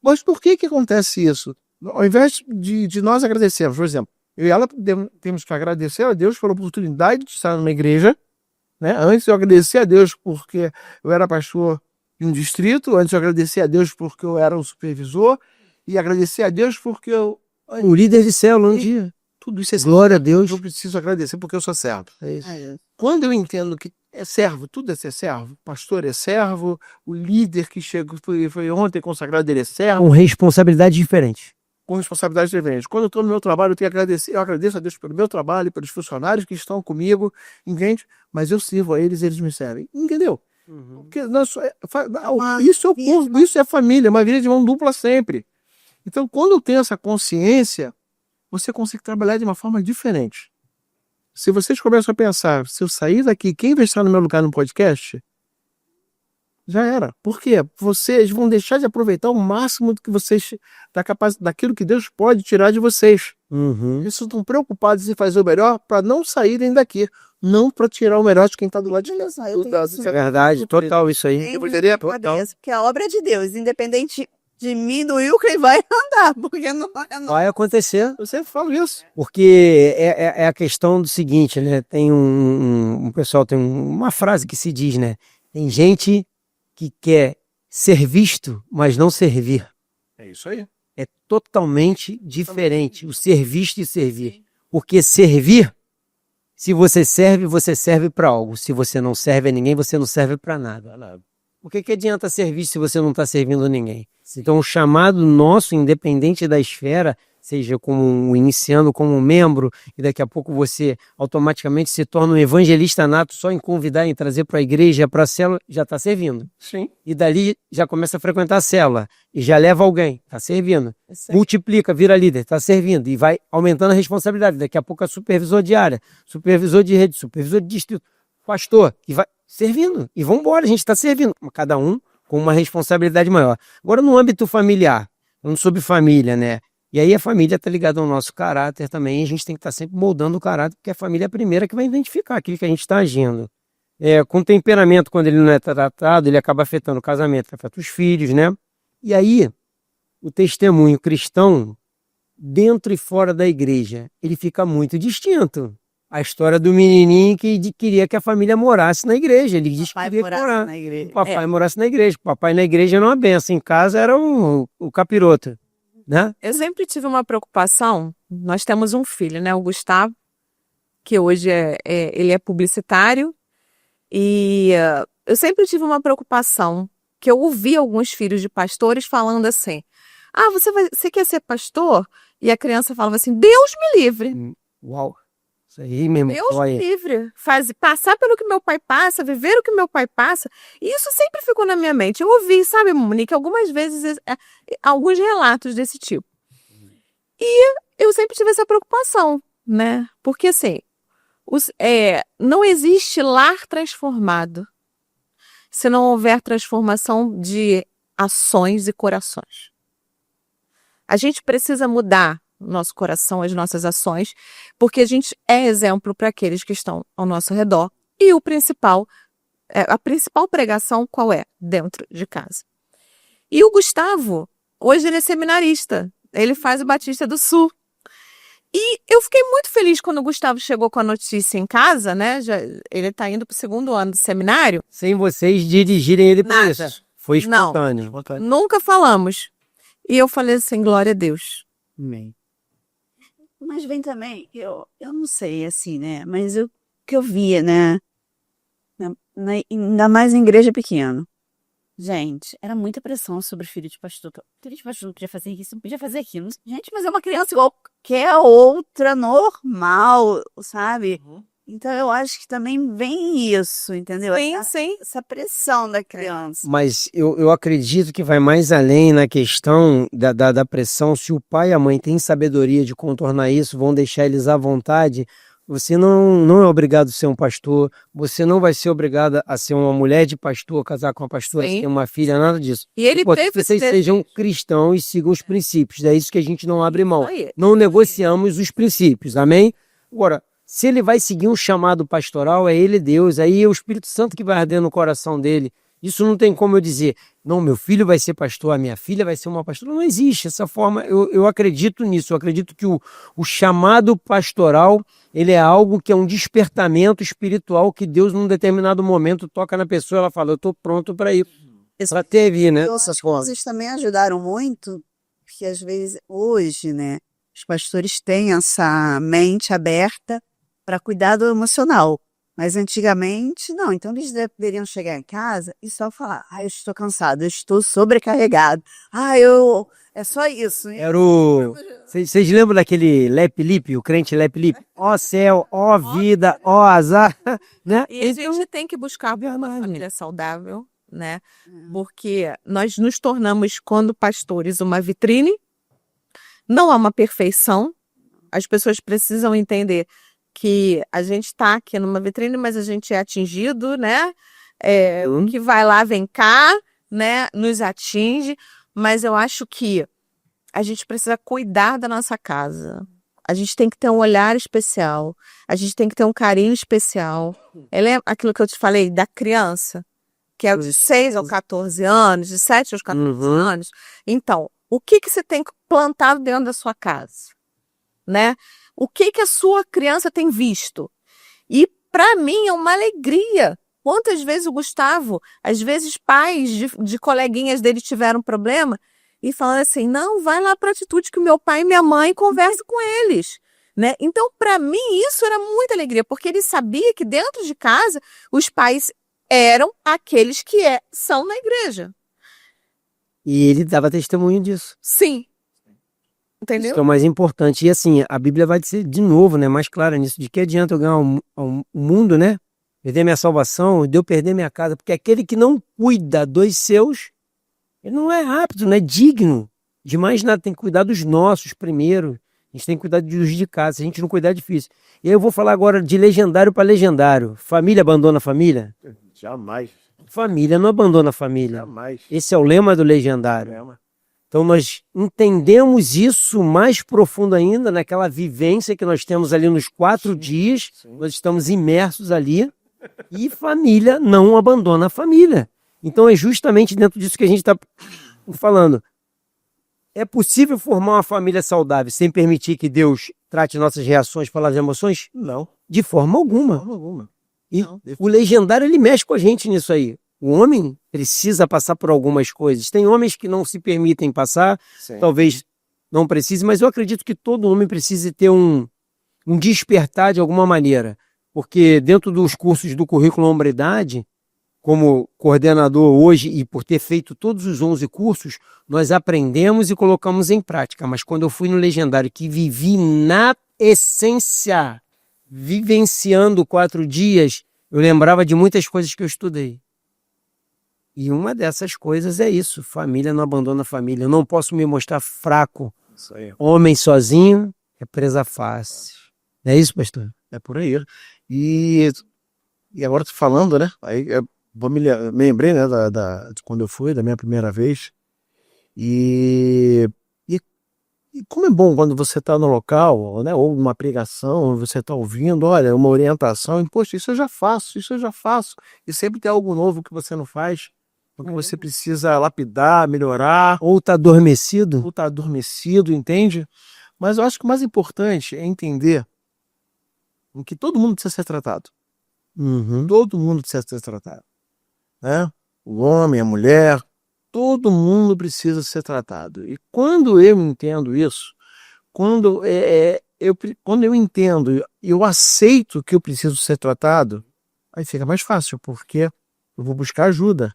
Speaker 3: Mas por que acontece isso? Ao invés de nós agradecermos, por exemplo, eu e ela temos que agradecer a Deus pela oportunidade de estar numa igreja, né? Antes eu agradecer a Deus porque eu era pastor em um distrito, antes eu agradecer a Deus porque eu era um supervisor, e agradecer a Deus porque eu...
Speaker 1: Um líder de célula um dia.
Speaker 3: Tudo isso é
Speaker 1: Glória a Deus.
Speaker 3: eu preciso agradecer porque eu sou servo.
Speaker 1: É isso.
Speaker 3: Quando eu entendo que é servo, tudo é ser servo, pastor é servo, o líder que chegou, foi ontem consagrado, ele é servo,
Speaker 1: Com responsabilidade diferente.
Speaker 3: com responsabilidades diferentes. Quando eu estou no meu trabalho, eu tenho que agradecer, eu agradeço a Deus pelo meu trabalho, pelos funcionários que estão comigo, entende? Mas eu sirvo a eles, eles me servem. Entendeu? Porque isso é família, uma vida de mão dupla sempre. Então, quando eu tenho essa consciência, você consegue trabalhar de uma forma diferente. Se vocês começam a pensar, se eu sair daqui, quem vai estar no meu lugar no podcast? Já era. Por quê? Vocês vão deixar de aproveitar o máximo do que vocês, daquilo que Deus pode tirar de vocês.
Speaker 1: Uhum.
Speaker 3: Eles estão preocupados em fazer o melhor para não saírem daqui, não para tirar o melhor de quem está do lado de cá.
Speaker 1: É verdade, total isso aí.
Speaker 3: Eu poderia-
Speaker 2: Porque a obra é de Deus, independente de mim, do Wilker, vai andar, porque não é
Speaker 1: Vai acontecer,
Speaker 3: Eu sempre falo isso.
Speaker 1: porque é a questão do seguinte, né? Tem um pessoal tem uma frase que se diz, né? Tem gente que quer ser visto, mas não servir.
Speaker 3: É isso aí.
Speaker 1: É totalmente diferente o ser visto e servir. Porque servir, se você serve para algo. Se você não serve a ninguém, você não serve para nada. Por que adianta servir se você não está servindo a ninguém? Então, o chamado nosso, independente da esfera, seja como um iniciando como um membro, e daqui a pouco você automaticamente se torna um evangelista nato só em convidar, em trazer para a igreja, para a célula, já está servindo.
Speaker 3: Sim.
Speaker 1: E dali já começa a frequentar a célula, e já leva alguém, está servindo.
Speaker 4: Isso aí.
Speaker 1: Multiplica, vira líder, está servindo, e vai aumentando a responsabilidade. Daqui a pouco é supervisor de área, supervisor de rede, supervisor de distrito, pastor, e vai servindo. E vamos embora, a gente está servindo. Cada um com uma responsabilidade maior. Agora, no âmbito familiar, falando sobre família, né? E aí a família está ligada ao nosso caráter também, e a gente tem que estar sempre moldando o caráter, porque a família é a primeira que vai identificar aquilo que a gente está agindo. Com temperamento, quando ele não é tratado, ele acaba afetando o casamento, afeta os filhos, né? E aí, o testemunho cristão, dentro e fora da igreja, ele fica muito distinto. A história do menininho que queria que a família morasse na igreja. Ele disse que
Speaker 2: Papai
Speaker 1: queria
Speaker 2: morasse
Speaker 1: morar.
Speaker 2: na igreja.
Speaker 1: O papai morasse na igreja. O papai na igreja era uma benção. Em casa era o capiroto, né?
Speaker 4: Eu sempre tive uma preocupação. Nós temos um filho, né? O Gustavo, que hoje ele é publicitário. E eu sempre tive uma preocupação, que eu ouvi alguns filhos de pastores falando assim, você quer ser pastor? E a criança falava assim, Deus me livre.
Speaker 1: Uau! Isso aí mesmo.
Speaker 4: Deus me livre. Passar pelo que meu pai passa, viver o que meu pai passa. E isso sempre ficou na minha mente. Eu ouvi, sabe, Monique, algumas vezes alguns relatos desse tipo. E eu sempre tive essa preocupação, né? Porque assim, não existe lar transformado se não houver transformação de ações e corações. A gente precisa mudar o nosso coração, as nossas ações, porque a gente é exemplo para aqueles que estão ao nosso redor. E a principal pregação qual é? Dentro de casa. E o Gustavo, hoje ele é seminarista, ele faz o Batista do Sul. E eu fiquei muito feliz quando o Gustavo chegou com a notícia em casa, né? Ele está indo para o 2º ano do seminário.
Speaker 1: Sem vocês dirigirem ele para
Speaker 4: Nada.
Speaker 1: isso. Foi espontâneo.
Speaker 4: Nunca falamos. E eu falei assim, glória a Deus.
Speaker 1: Amém.
Speaker 2: Mas vem também, eu não sei, assim, né? Mas o que eu via, né? Ainda mais em igreja pequena. Gente, era muita pressão sobre filho de pastor. Filho de pastor não podia fazer isso, não podia fazer aquilo. Gente, mas é uma criança igual qualquer outra, normal, sabe? Então eu acho que também vem isso, entendeu?
Speaker 4: Sim.
Speaker 2: Essa pressão da criança.
Speaker 1: Mas eu acredito que vai mais além na questão da pressão. Se o pai e a mãe têm sabedoria de contornar isso, vão deixar eles à vontade. Você não é obrigado a ser um pastor, você não vai ser obrigada a ser uma mulher de pastor, casar com uma pastora,
Speaker 4: Sim.
Speaker 1: ter uma filha, nada disso.
Speaker 4: E ele
Speaker 1: Importante
Speaker 4: teve
Speaker 1: que vocês sejam cristãos e sigam os princípios. É isso que a gente não abre mão.
Speaker 4: Aí.
Speaker 1: Não negociamos os princípios, amém? Agora, se ele vai seguir um chamado pastoral, é ele Deus, aí é o Espírito Santo que vai arder no coração dele. Isso não tem como eu dizer, não, meu filho vai ser pastor, a minha filha vai ser uma pastora. Não existe essa forma, eu acredito nisso, eu acredito que o chamado pastoral, ele é algo que é um despertamento espiritual que Deus num determinado momento toca na pessoa, ela fala, eu estou pronto para ir. Ela teve, né?
Speaker 2: Essas coisas também ajudaram muito, porque às vezes hoje, né, os pastores têm essa mente aberta para cuidado emocional. Mas antigamente, não. Então, eles deveriam chegar em casa e só falar, eu estou cansado, eu estou sobrecarregado. É só isso.
Speaker 1: Era o... Vocês lembram daquele Lep-Lip, o crente Lep-Lip? Ó céu, ó vida, ó azar, né?
Speaker 4: E a gente tem que buscar uma família saudável, né? Porque nós nos tornamos, quando pastores, uma vitrine. Não há uma perfeição. As pessoas precisam entender que a gente está aqui numa vitrine, mas a gente é atingido, né? O que vai lá, vem cá, né? Nos atinge. Mas eu acho que a gente precisa cuidar da nossa casa. A gente tem que ter um olhar especial. A gente tem que ter um carinho especial. É aquilo que eu te falei da criança, que é de 6 aos 14 anos, de 7 aos 14 anos. Então, o que você tem plantado dentro da sua casa? Né? O que a sua criança tem visto? E para mim é uma alegria. Quantas vezes o Gustavo, às vezes pais de coleguinhas dele tiveram problema e falaram assim, não, vai lá para a atitude que o meu pai e minha mãe conversam com eles. Né? Então, para mim, isso era muita alegria, porque ele sabia que dentro de casa os pais eram aqueles que são na igreja.
Speaker 1: E ele dava testemunho disso.
Speaker 4: Sim. Entendeu?
Speaker 1: Isso que é o mais importante. E assim, a Bíblia vai dizer de novo, né, mais clara nisso, de que adianta eu ganhar o mundo, né? Perder minha salvação, de eu perder minha casa, porque aquele que não cuida dos seus, ele não é apto, não é digno de mais nada, tem que cuidar dos nossos primeiro. A gente tem que cuidar dos de casa, se a gente não cuidar é difícil. E aí eu vou falar agora de legendário para legendário. Família abandona a família?
Speaker 3: Jamais,
Speaker 1: Família não abandona a família.
Speaker 3: jamais.
Speaker 1: Esse é o lema do Legendário. Então nós entendemos isso mais profundo ainda naquela vivência que nós temos ali nos 4 dias. Nós estamos imersos ali e família não abandona a família. Então é justamente dentro disso que a gente está falando. É possível formar uma família saudável sem permitir que Deus trate nossas reações, palavras e emoções?
Speaker 3: Não,
Speaker 1: De forma alguma.
Speaker 3: de forma alguma.
Speaker 1: E
Speaker 3: Não.
Speaker 1: o Legendário, ele mexe com a gente nisso aí. O homem precisa passar por algumas coisas. Tem homens que não se permitem passar,
Speaker 3: Sim.
Speaker 1: talvez não precise, mas eu acredito que todo homem precise ter um despertar de alguma maneira. Porque dentro dos cursos do currículo Hombridade, como coordenador hoje e por ter feito todos os 11 cursos, nós aprendemos e colocamos em prática. Mas quando eu fui no Legendário, que vivi na essência, vivenciando 4 dias, eu lembrava de muitas coisas que eu estudei. E uma dessas coisas é isso, família não abandona a família. Eu não posso me mostrar fraco.
Speaker 3: Isso aí.
Speaker 1: Homem sozinho é presa fácil. Não é isso, pastor?
Speaker 3: É por aí. E agora tô falando, né? Aí me lembrei, né, de quando eu fui, da minha primeira vez. E como é bom quando você está no local, né, ou numa pregação, você está ouvindo, olha, uma orientação, e, poxa, isso eu já faço. E sempre tem algo novo que você não faz, porque você precisa lapidar, melhorar,
Speaker 1: Ou está adormecido?
Speaker 3: ou está adormecido, entende? Mas eu acho que o mais importante é entender que todo mundo precisa ser tratado.
Speaker 1: Uhum.
Speaker 3: Todo mundo precisa ser tratado, né? O homem, a mulher, todo mundo precisa ser tratado. E quando eu entendo isso, quando eu entendo e eu aceito que eu preciso ser tratado, aí fica mais fácil, porque eu vou buscar ajuda.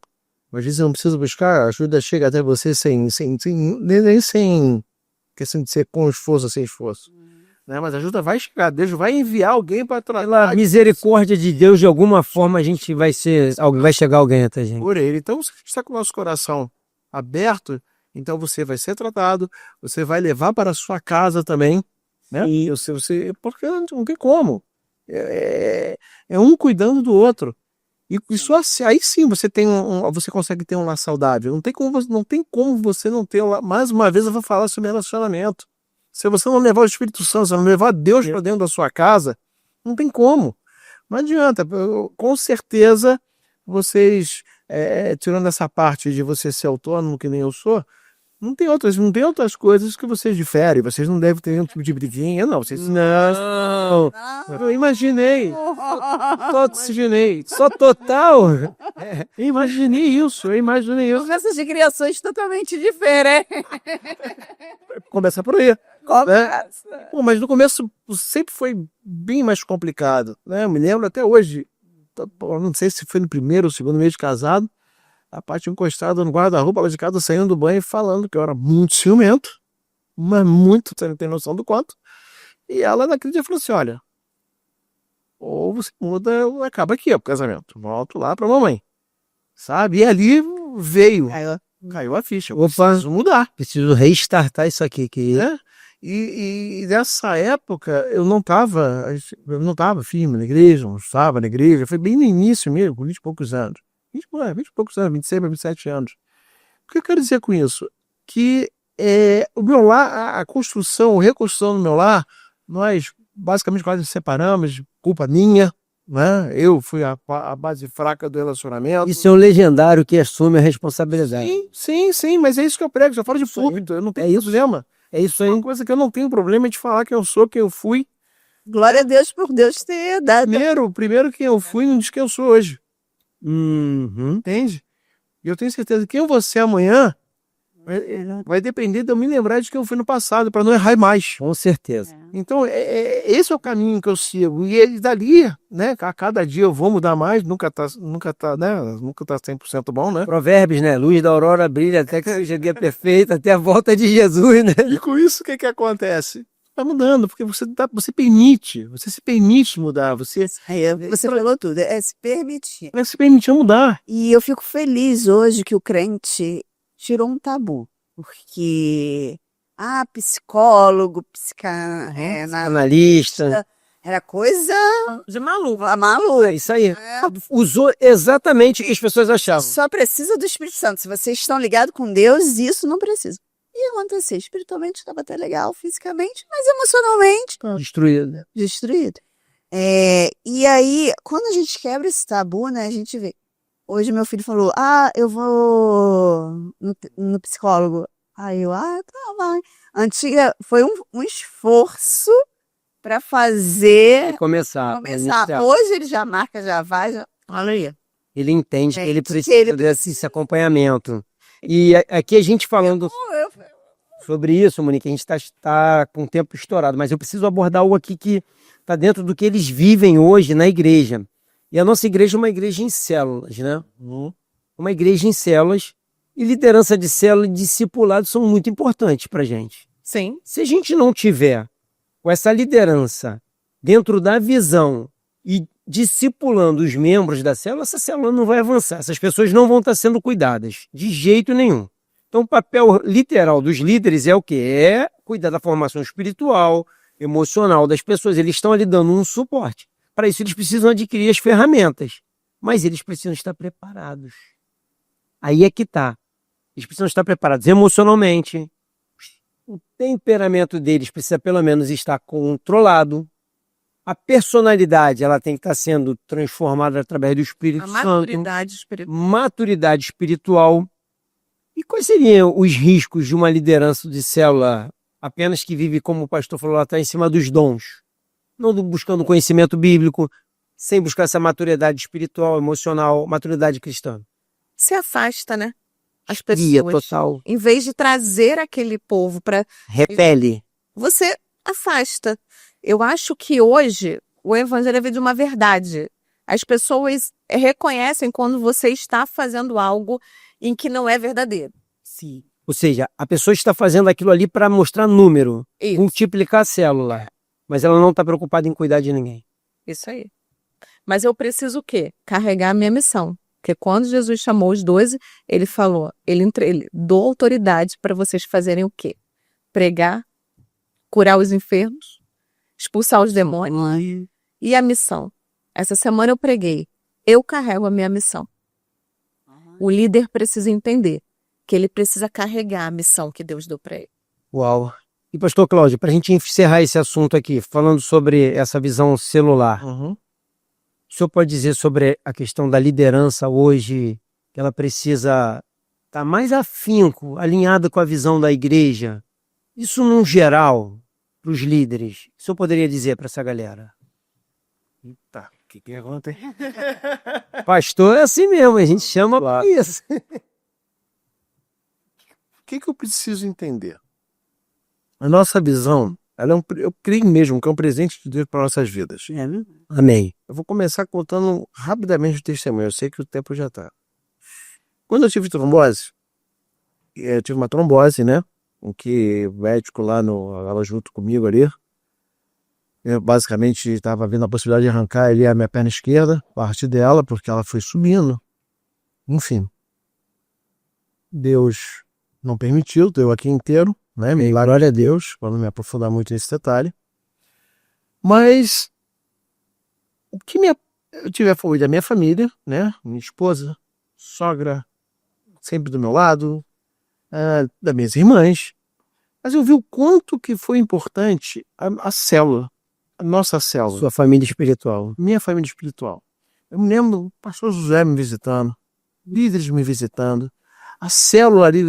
Speaker 3: Às vezes eu não preciso buscar, a ajuda chega até você nem sem questão de ser com esforço ou sem esforço. Né? Mas a ajuda vai chegar, Deus vai enviar alguém para
Speaker 1: Pela
Speaker 3: tratar
Speaker 1: misericórdia de Deus, de alguma forma a gente vai chegar alguém até a gente.
Speaker 3: por ele. Então, se você está com o nosso coração aberto, então você vai ser tratado, você vai levar para a sua casa também, né?
Speaker 1: E
Speaker 3: Porque não tem como. É um cuidando do outro. E só aí sim você tem você consegue ter um lar saudável. Não tem como você não ter mais uma vez eu vou falar sobre relacionamento. Se você não levar o Espírito Santo, se não levar Deus para dentro da sua casa, não tem como. Não adianta. Com certeza vocês, tirando essa parte de você ser autônomo, que nem eu sou, não tem outras coisas que vocês diferem. Vocês não devem ter nenhum tipo de briguinha, não. Vocês
Speaker 1: não,
Speaker 3: eu imaginei.
Speaker 1: só total.
Speaker 3: Eu imaginei isso.
Speaker 2: Conversas de criações totalmente diferentes.
Speaker 3: Começa por aí. Pô, mas no começo sempre foi bem mais complicado, né? Eu me lembro até hoje, não sei se foi no primeiro ou segundo mês de casado, a parte encostada no guarda-roupa lá de casa, saindo do banho e falando que eu era muito ciumento, mas muito, você não tem noção do quanto. E ela naquele dia falou assim, olha, ou você muda ou acaba aqui, ó, o casamento. Volto lá pra mamãe. Sabe? E ali veio, caiu a ficha. Eu
Speaker 1: Opa.
Speaker 3: preciso mudar.
Speaker 1: Preciso restartar isso aqui.
Speaker 3: Né? E nessa época eu não estava firme na igreja, não estava na igreja, foi bem no início mesmo, com 20 e poucos anos. 20 e poucos anos, 26 para 27 anos. O que eu quero dizer com isso? Que o meu lar, a construção, a reconstrução do meu lar, nós basicamente quase nos separamos, culpa minha, né? Eu fui a base fraca do relacionamento.
Speaker 1: Isso é um Legendário que assume a responsabilidade.
Speaker 3: Sim, mas é isso que eu prego, já falo de público, eu não tenho problema.
Speaker 1: É isso aí.
Speaker 3: Uma coisa que eu não tenho problema é de falar quem eu sou, quem eu fui.
Speaker 2: Glória a Deus por Deus ter dado.
Speaker 3: Primeiro quem eu fui não diz quem eu sou hoje.
Speaker 1: Uhum.
Speaker 3: Entende? E eu tenho certeza que quem eu vou ser amanhã vai depender de eu me lembrar de quem eu fui no passado, para não errar mais.
Speaker 1: Com certeza.
Speaker 3: Então, esse é o caminho que eu sigo. E dali, né, a cada dia eu vou mudar mais, nunca tá 100% bom, né?
Speaker 1: Provérbios, né? Luz da aurora brilha até que seja dia perfeito, até a volta de Jesus, né?
Speaker 3: E com isso, o que acontece? Vai mudando, porque você se permite mudar, você
Speaker 2: Você falou tudo, se permitir.
Speaker 3: vai se permitir mudar.
Speaker 2: E eu fico feliz hoje que o crente tirou um tabu, porque psicólogo,
Speaker 1: Analista.
Speaker 2: Era coisa
Speaker 4: De maluco.
Speaker 2: maluca.
Speaker 1: É isso aí.
Speaker 2: É.
Speaker 1: Usou exatamente o que as pessoas achavam.
Speaker 2: Só precisa do Espírito Santo. Se vocês estão ligados com Deus, isso não precisa. E acontecer, espiritualmente estava até legal, fisicamente, mas emocionalmente
Speaker 1: Destruída.
Speaker 2: destruído. E aí, quando a gente quebra esse tabu, né, a gente vê. Hoje meu filho falou, eu vou no psicólogo. Aí eu, tá, vai. Antiga, foi um esforço para fazer
Speaker 1: Começar.
Speaker 2: começar.
Speaker 1: iniciar.
Speaker 2: Hoje ele já marca, já vai, já... Olha aí.
Speaker 1: Ele entende que ele
Speaker 2: Gente,
Speaker 1: precisa
Speaker 2: ele
Speaker 1: desse acompanhamento. E aqui a gente falando sobre isso, Monique, a gente está com o tempo estourado, mas eu preciso abordar algo aqui que está dentro do que eles vivem hoje na igreja. E a nossa igreja é uma igreja em células, né? Uma igreja em células. E liderança de célula e discipulado são muito importantes para a gente.
Speaker 4: Sim.
Speaker 1: Se a gente não tiver com essa liderança dentro da visão e discipulando os membros da célula, essa célula não vai avançar. Essas pessoas não vão estar sendo cuidadas de jeito nenhum. Então, o papel literal dos líderes é o quê? É cuidar da formação espiritual, emocional das pessoas. Eles estão ali dando um suporte. Para isso, eles precisam adquirir as ferramentas. Mas eles precisam estar preparados. Aí é que está. Eles precisam estar preparados emocionalmente. O temperamento deles precisa pelo menos estar controlado. A personalidade ela tem que estar sendo transformada através do Espírito
Speaker 4: A
Speaker 1: Santo.
Speaker 4: maturidade espiritual.
Speaker 1: Maturidade espiritual. E quais seriam os riscos de uma liderança de célula apenas que vive, como o pastor falou lá atrás, em cima dos dons? Não buscando conhecimento bíblico, sem buscar essa maturidade espiritual, emocional, maturidade cristã.
Speaker 4: Se afasta, né? As
Speaker 1: Guia
Speaker 4: pessoas.
Speaker 1: total.
Speaker 4: Em vez de trazer aquele povo para
Speaker 1: Repele.
Speaker 4: você afasta. Eu acho que hoje o evangelho é de uma verdade. As pessoas reconhecem quando você está fazendo algo em que não é verdadeiro.
Speaker 1: Sim. Ou seja, a pessoa está fazendo aquilo ali para mostrar número,
Speaker 4: Isso.
Speaker 1: multiplicar a célula. Mas ela não está preocupada em cuidar de ninguém.
Speaker 4: Isso aí. Mas eu preciso o quê? Carregar a minha missão. Porque quando Jesus chamou os 12, ele falou, ele dou autoridade para vocês fazerem o quê? Pregar, curar os enfermos, expulsar os demônios. E a missão? Essa semana eu preguei. Eu carrego a minha missão. O líder precisa entender que ele precisa carregar a missão que Deus deu para ele.
Speaker 1: Uau. E pastor Cláudio, para a gente encerrar esse assunto aqui, falando sobre essa visão celular, o senhor pode dizer sobre a questão da liderança hoje, que ela precisa estar mais afinco, alinhada com a visão da igreja? Isso num geral, para os líderes. O senhor poderia dizer para essa galera?
Speaker 3: Tá, que pergunta, hein?
Speaker 1: Pastor é assim mesmo, a gente chama para isso.
Speaker 3: O que eu preciso entender? A nossa visão, eu creio mesmo que é um presente de Deus para nossas vidas.
Speaker 1: Amém.
Speaker 3: Eu vou começar contando rapidamente o testemunho. Eu sei que o tempo já está. Quando eu tive trombose, eu tive uma trombose, né? Em que o médico lá ela junto comigo ali, eu basicamente estava vendo a possibilidade de arrancar ali a minha perna esquerda, parte dela, porque ela foi subindo. Enfim. Deus não permitiu, deu aqui inteiro, né? Glória a Deus, para não me aprofundar muito nesse detalhe. Mas o que eu tive apoio da minha família, né? Minha esposa, sogra, sempre do meu lado, das minhas irmãs. Mas eu vi o quanto que foi importante a célula, a nossa célula.
Speaker 1: Sua família espiritual.
Speaker 3: Minha família espiritual. Eu me lembro do pastor José me visitando, líderes me visitando. A célula ali,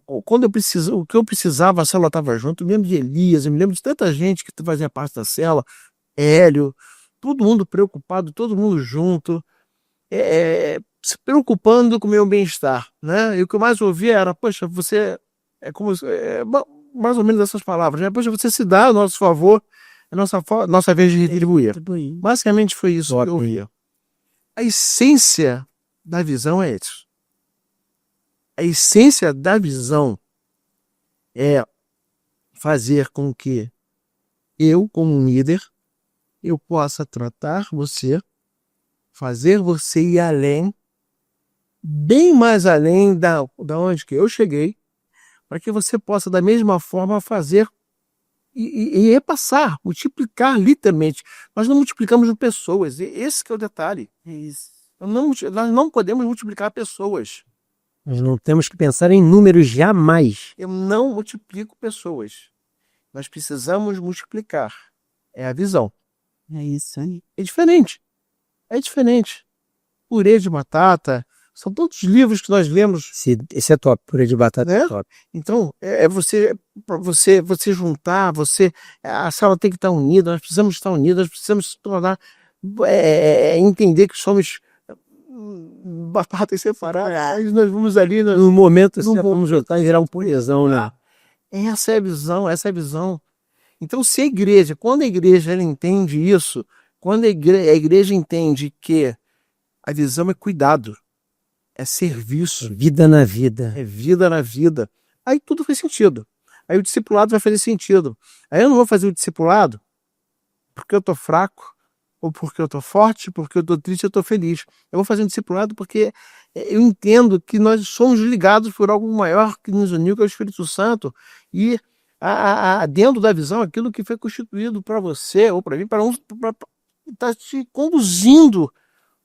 Speaker 3: o que eu precisava, a célula estava junto. Eu me lembro de Elias, eu me lembro de tanta gente que fazia parte da célula, Hélio, todo mundo preocupado, todo mundo junto, se preocupando com o meu bem-estar, né? E o que eu mais ouvia era, poxa, você mais ou menos essas palavras, né? Poxa, você se dá a nosso favor, é nossa vez de retribuir. Basicamente foi isso que eu ouvia. A essência da visão é isso. A essência da visão é fazer com que eu, como um líder, eu possa tratar você, fazer você ir além, bem mais além da onde que eu cheguei, para que você possa, da mesma forma, fazer e repassar, multiplicar literalmente. Nós não multiplicamos pessoas, esse que é o detalhe.
Speaker 2: É isso.
Speaker 3: Nós não podemos multiplicar pessoas.
Speaker 1: Nós não temos que pensar em números jamais.
Speaker 3: Eu não multiplico pessoas. Nós precisamos multiplicar. É a visão.
Speaker 2: É isso aí.
Speaker 3: É diferente. É diferente. Purê de batata. São tantos livros que nós lemos.
Speaker 1: Esse é top, purê de batata
Speaker 3: Né?
Speaker 1: é top.
Speaker 3: Então, para você juntar, a sala tem que estar unida, nós precisamos estar unidos, nós precisamos se tornar, entender que somos batatas separadas. Aí nós vamos ali.
Speaker 1: No momento,
Speaker 3: Não vou-
Speaker 1: vamos juntar e virar um purezão, né?
Speaker 3: Essa é a visão, essa é a visão. Então, se quando a igreja ela entende isso, quando a igreja entende que a visão é cuidado, é serviço,
Speaker 1: Vida na vida.
Speaker 3: é vida na vida, aí tudo faz sentido. Aí o discipulado vai fazer sentido. Aí eu não vou fazer o discipulado porque eu tô fraco, ou porque eu tô forte, porque eu tô triste, eu tô feliz. Eu vou fazer um discipulado porque eu entendo que nós somos ligados por algo maior que nos uniu, que é o Espírito Santo, e dentro da visão, aquilo que foi constituído para você, ou para mim, para tá te conduzindo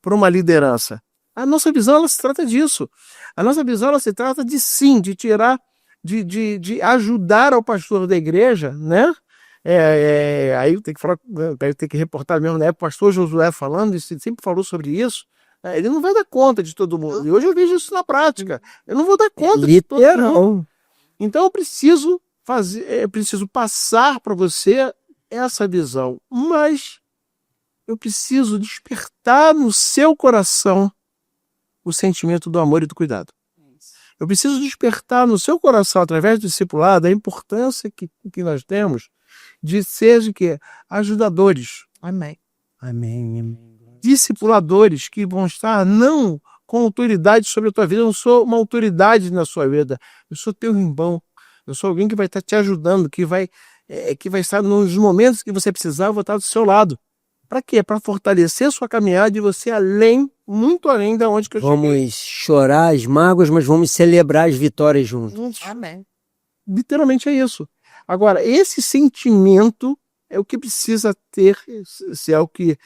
Speaker 3: para uma liderança. A nossa visão, ela se trata disso. A nossa visão, ela se trata de sim, de tirar, de ajudar ao pastor da igreja, né? Aí eu tenho que falar, eu tenho que reportar mesmo, né? O pastor Josué falando, ele sempre falou sobre isso. Ele não vai dar conta de todo mundo. E hoje eu vejo isso na prática. Eu não vou dar conta de todo mundo.
Speaker 1: Literal.
Speaker 3: Então eu preciso passar para você essa visão, mas eu preciso despertar no seu coração o sentimento do amor e do cuidado. Eu preciso despertar no seu coração, através do discipulado, a importância que nós temos de ser de quê? Ajudadores.
Speaker 2: Amém.
Speaker 1: Amém.
Speaker 3: Discipuladores que vão estar não com autoridade sobre a tua vida. Eu não sou uma autoridade na sua vida. Eu sou teu irmão. Eu sou alguém que vai estar te ajudando, que vai estar nos momentos que você precisar, eu vou estar do seu lado. Para quê? Para fortalecer a sua caminhada e você muito além da onde que eu cheguei.
Speaker 1: Vamos chorar as mágoas, mas vamos celebrar as vitórias juntos.
Speaker 4: Amém.
Speaker 3: Literalmente é isso. Agora, esse sentimento é o que precisa ter, se é o que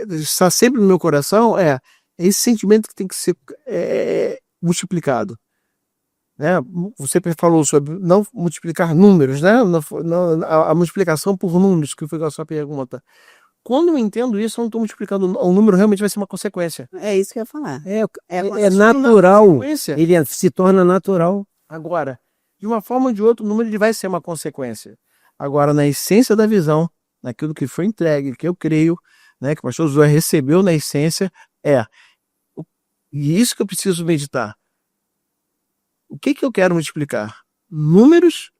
Speaker 3: está sempre no meu coração, é esse sentimento que tem que ser multiplicado. Né? Você falou sobre não multiplicar números, né? A multiplicação por números, que foi a sua pergunta. Quando eu entendo isso, eu não estou multiplicando. O número realmente vai ser uma consequência.
Speaker 2: É isso que eu ia falar.
Speaker 1: É natural.
Speaker 3: Consequência.
Speaker 1: Ele se torna natural.
Speaker 3: Agora, de uma forma ou de outra, o número ele vai ser uma consequência. Agora, na essência da visão, naquilo que foi entregue, que eu creio, né, que o pastor Josué recebeu na essência, e isso que eu preciso meditar. O que eu quero multiplicar? Números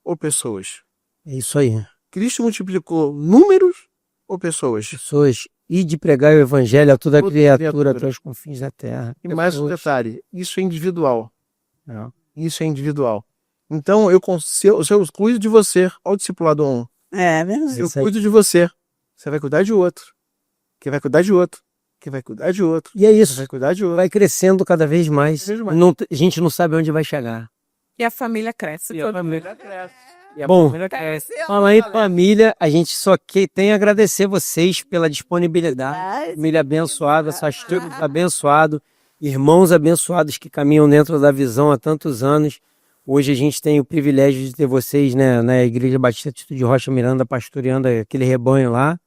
Speaker 3: ou pessoas?
Speaker 1: É isso aí.
Speaker 3: Cristo multiplicou números ou pessoas?
Speaker 1: Pessoas, e de pregar o evangelho a toda
Speaker 3: Toda
Speaker 1: criatura
Speaker 3: criatura.
Speaker 1: até os confins da terra.
Speaker 3: E mais um
Speaker 1: Pessoas.
Speaker 3: detalhe, isso é individual.
Speaker 1: É.
Speaker 3: Isso é individual. Então, se eu cuido de você, olha o discipulado 1.
Speaker 2: É verdade.
Speaker 3: Eu
Speaker 1: Isso aí.
Speaker 3: cuido de você. Você vai cuidar de outro. Que vai cuidar de outro. Que vai cuidar de outro.
Speaker 1: E é
Speaker 3: Que
Speaker 1: isso.
Speaker 3: vai cuidar de outro.
Speaker 1: Vai crescendo cada vez mais.
Speaker 3: Cada vez mais.
Speaker 1: A gente não sabe onde vai chegar.
Speaker 4: E a família cresce.
Speaker 3: E a família cresce. E a
Speaker 1: Bom,
Speaker 3: família cresce.
Speaker 1: Fala aí, família. A gente só tem a agradecer vocês pela disponibilidade. Família abençoada, pastores abençoados, irmãos abençoados que caminham dentro da visão há tantos anos. Hoje a gente tem o privilégio de ter vocês, né, na Igreja Batista de Rocha Miranda, pastoreando aquele rebanho lá.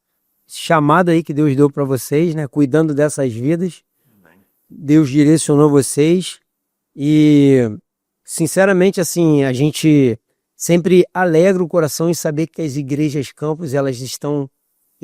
Speaker 1: Chamado aí que Deus deu para vocês, né, cuidando dessas vidas. Deus direcionou vocês e, sinceramente, assim, a gente sempre alegra o coração em saber que as igrejas campus, elas estão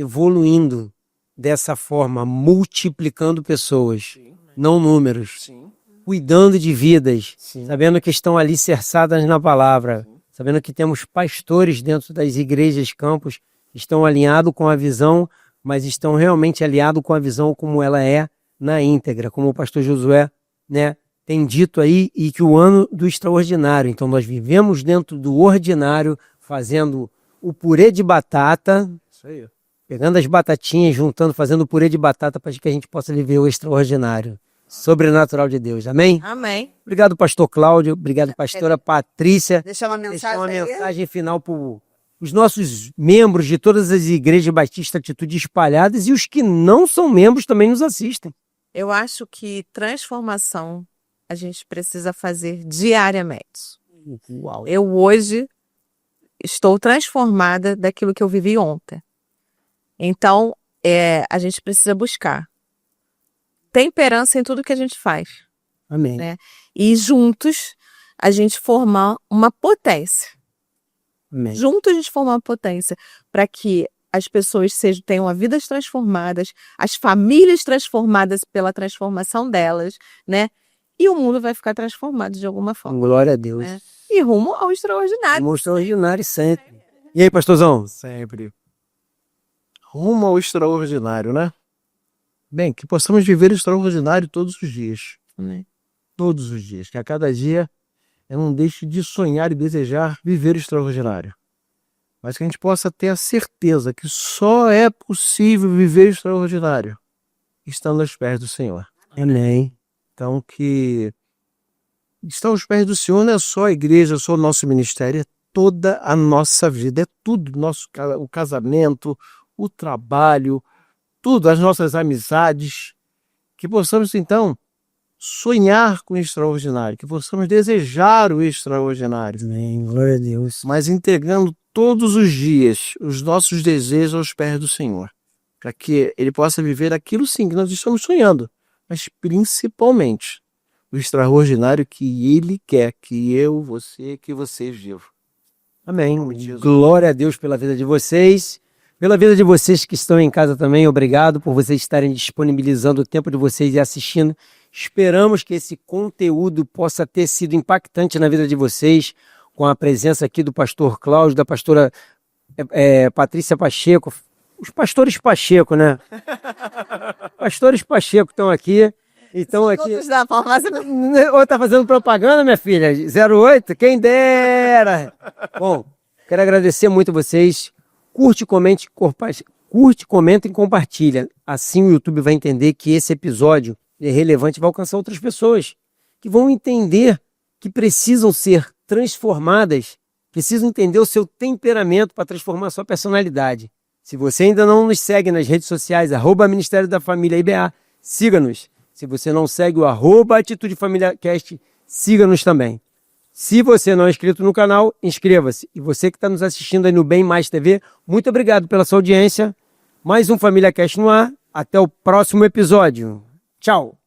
Speaker 1: evoluindo dessa forma, multiplicando pessoas, não números,
Speaker 3: Sim.
Speaker 1: cuidando de vidas,
Speaker 3: Sim.
Speaker 1: sabendo que estão alicerçadas na palavra, sabendo que temos pastores dentro das igrejas campus que estão alinhados com a visão, mas estão realmente alinhados com a visão como ela é na íntegra, como o pastor Josué, né, tem dito aí, e que o ano do extraordinário. Então nós vivemos dentro do ordinário, fazendo o purê de batata,
Speaker 3: Isso aí.
Speaker 1: pegando as batatinhas, juntando, fazendo o purê de batata para que a gente possa viver o extraordinário, sobrenatural de Deus. Amém?
Speaker 4: Amém.
Speaker 1: Obrigado, pastor Cláudio. Obrigado, pastora Patrícia.
Speaker 2: Deixa uma
Speaker 1: Deixar
Speaker 2: mensagem
Speaker 1: uma
Speaker 2: aí.
Speaker 1: mensagem final para o os nossos membros de todas as igrejas Batista Atitude espalhadas e os que não são membros também nos assistem.
Speaker 4: Eu acho que transformação a gente precisa fazer diariamente.
Speaker 1: Uau.
Speaker 4: Eu hoje estou transformada daquilo que eu vivi ontem. Então, a gente precisa buscar temperança em tudo que a gente faz.
Speaker 1: Amém.
Speaker 4: Né? E juntos a gente formar uma potência.
Speaker 1: Amém.
Speaker 4: Juntos a gente formar uma potência para que as pessoas tenham vidas transformadas, as famílias transformadas pela transformação delas, né? E o mundo vai ficar transformado de alguma forma.
Speaker 1: Glória a Deus.
Speaker 4: Né? E rumo ao extraordinário.
Speaker 1: Rumo ao extraordinário sempre. E aí, pastorzão?
Speaker 3: Sempre. Rumo ao extraordinário, né? Bem, que possamos viver o extraordinário todos os dias.
Speaker 4: Né?
Speaker 3: Todos os dias. Que a cada dia eu não deixe de sonhar e desejar viver o extraordinário. Mas que a gente possa ter a certeza que só é possível viver o extraordinário estando aos pés do Senhor.
Speaker 1: Amém.
Speaker 3: Então, que estar aos pés do Senhor não é só a igreja, só o nosso ministério, é toda a nossa vida, é tudo, o casamento, o trabalho, tudo, as nossas amizades, que possamos, então, sonhar com o extraordinário, que possamos desejar o extraordinário.
Speaker 1: Amém. Glória a Deus.
Speaker 3: Mas entregando todos os dias os nossos desejos aos pés do Senhor, para que Ele possa viver aquilo sim que nós estamos sonhando, mas principalmente o extraordinário que Ele quer que eu, você, que vocês vivam.
Speaker 1: Amém. Glória a Deus pela vida de vocês, pela vida de vocês que estão em casa também. Obrigado por vocês estarem disponibilizando o tempo de vocês e assistindo. Esperamos que esse conteúdo possa ter sido impactante na vida de vocês, com a presença aqui do pastor Cláudio, da pastora Patrícia Pacheco, os pastores Pacheco, né? Pastores Pacheco estão aqui. Então aqui.
Speaker 2: Todos da farmácia.
Speaker 1: Ou tá fazendo propaganda, minha filha? 08? Quem dera! Bom, quero agradecer muito a vocês. Curte, comenta e compartilha. Assim o YouTube vai entender que esse episódio é relevante e vai alcançar outras pessoas que vão entender que precisam ser transformadas, precisam entender o seu temperamento para transformar a sua personalidade. Se você ainda não nos segue nas redes sociais, @Ministério da Família IBA, siga-nos. Se você não segue o @Atitude Família Cast, siga-nos também. Se você não é inscrito no canal, inscreva-se. E você que está nos assistindo aí no Bem Mais TV, muito obrigado pela sua audiência. Mais um Família Cast no ar. Até o próximo episódio. Tchau!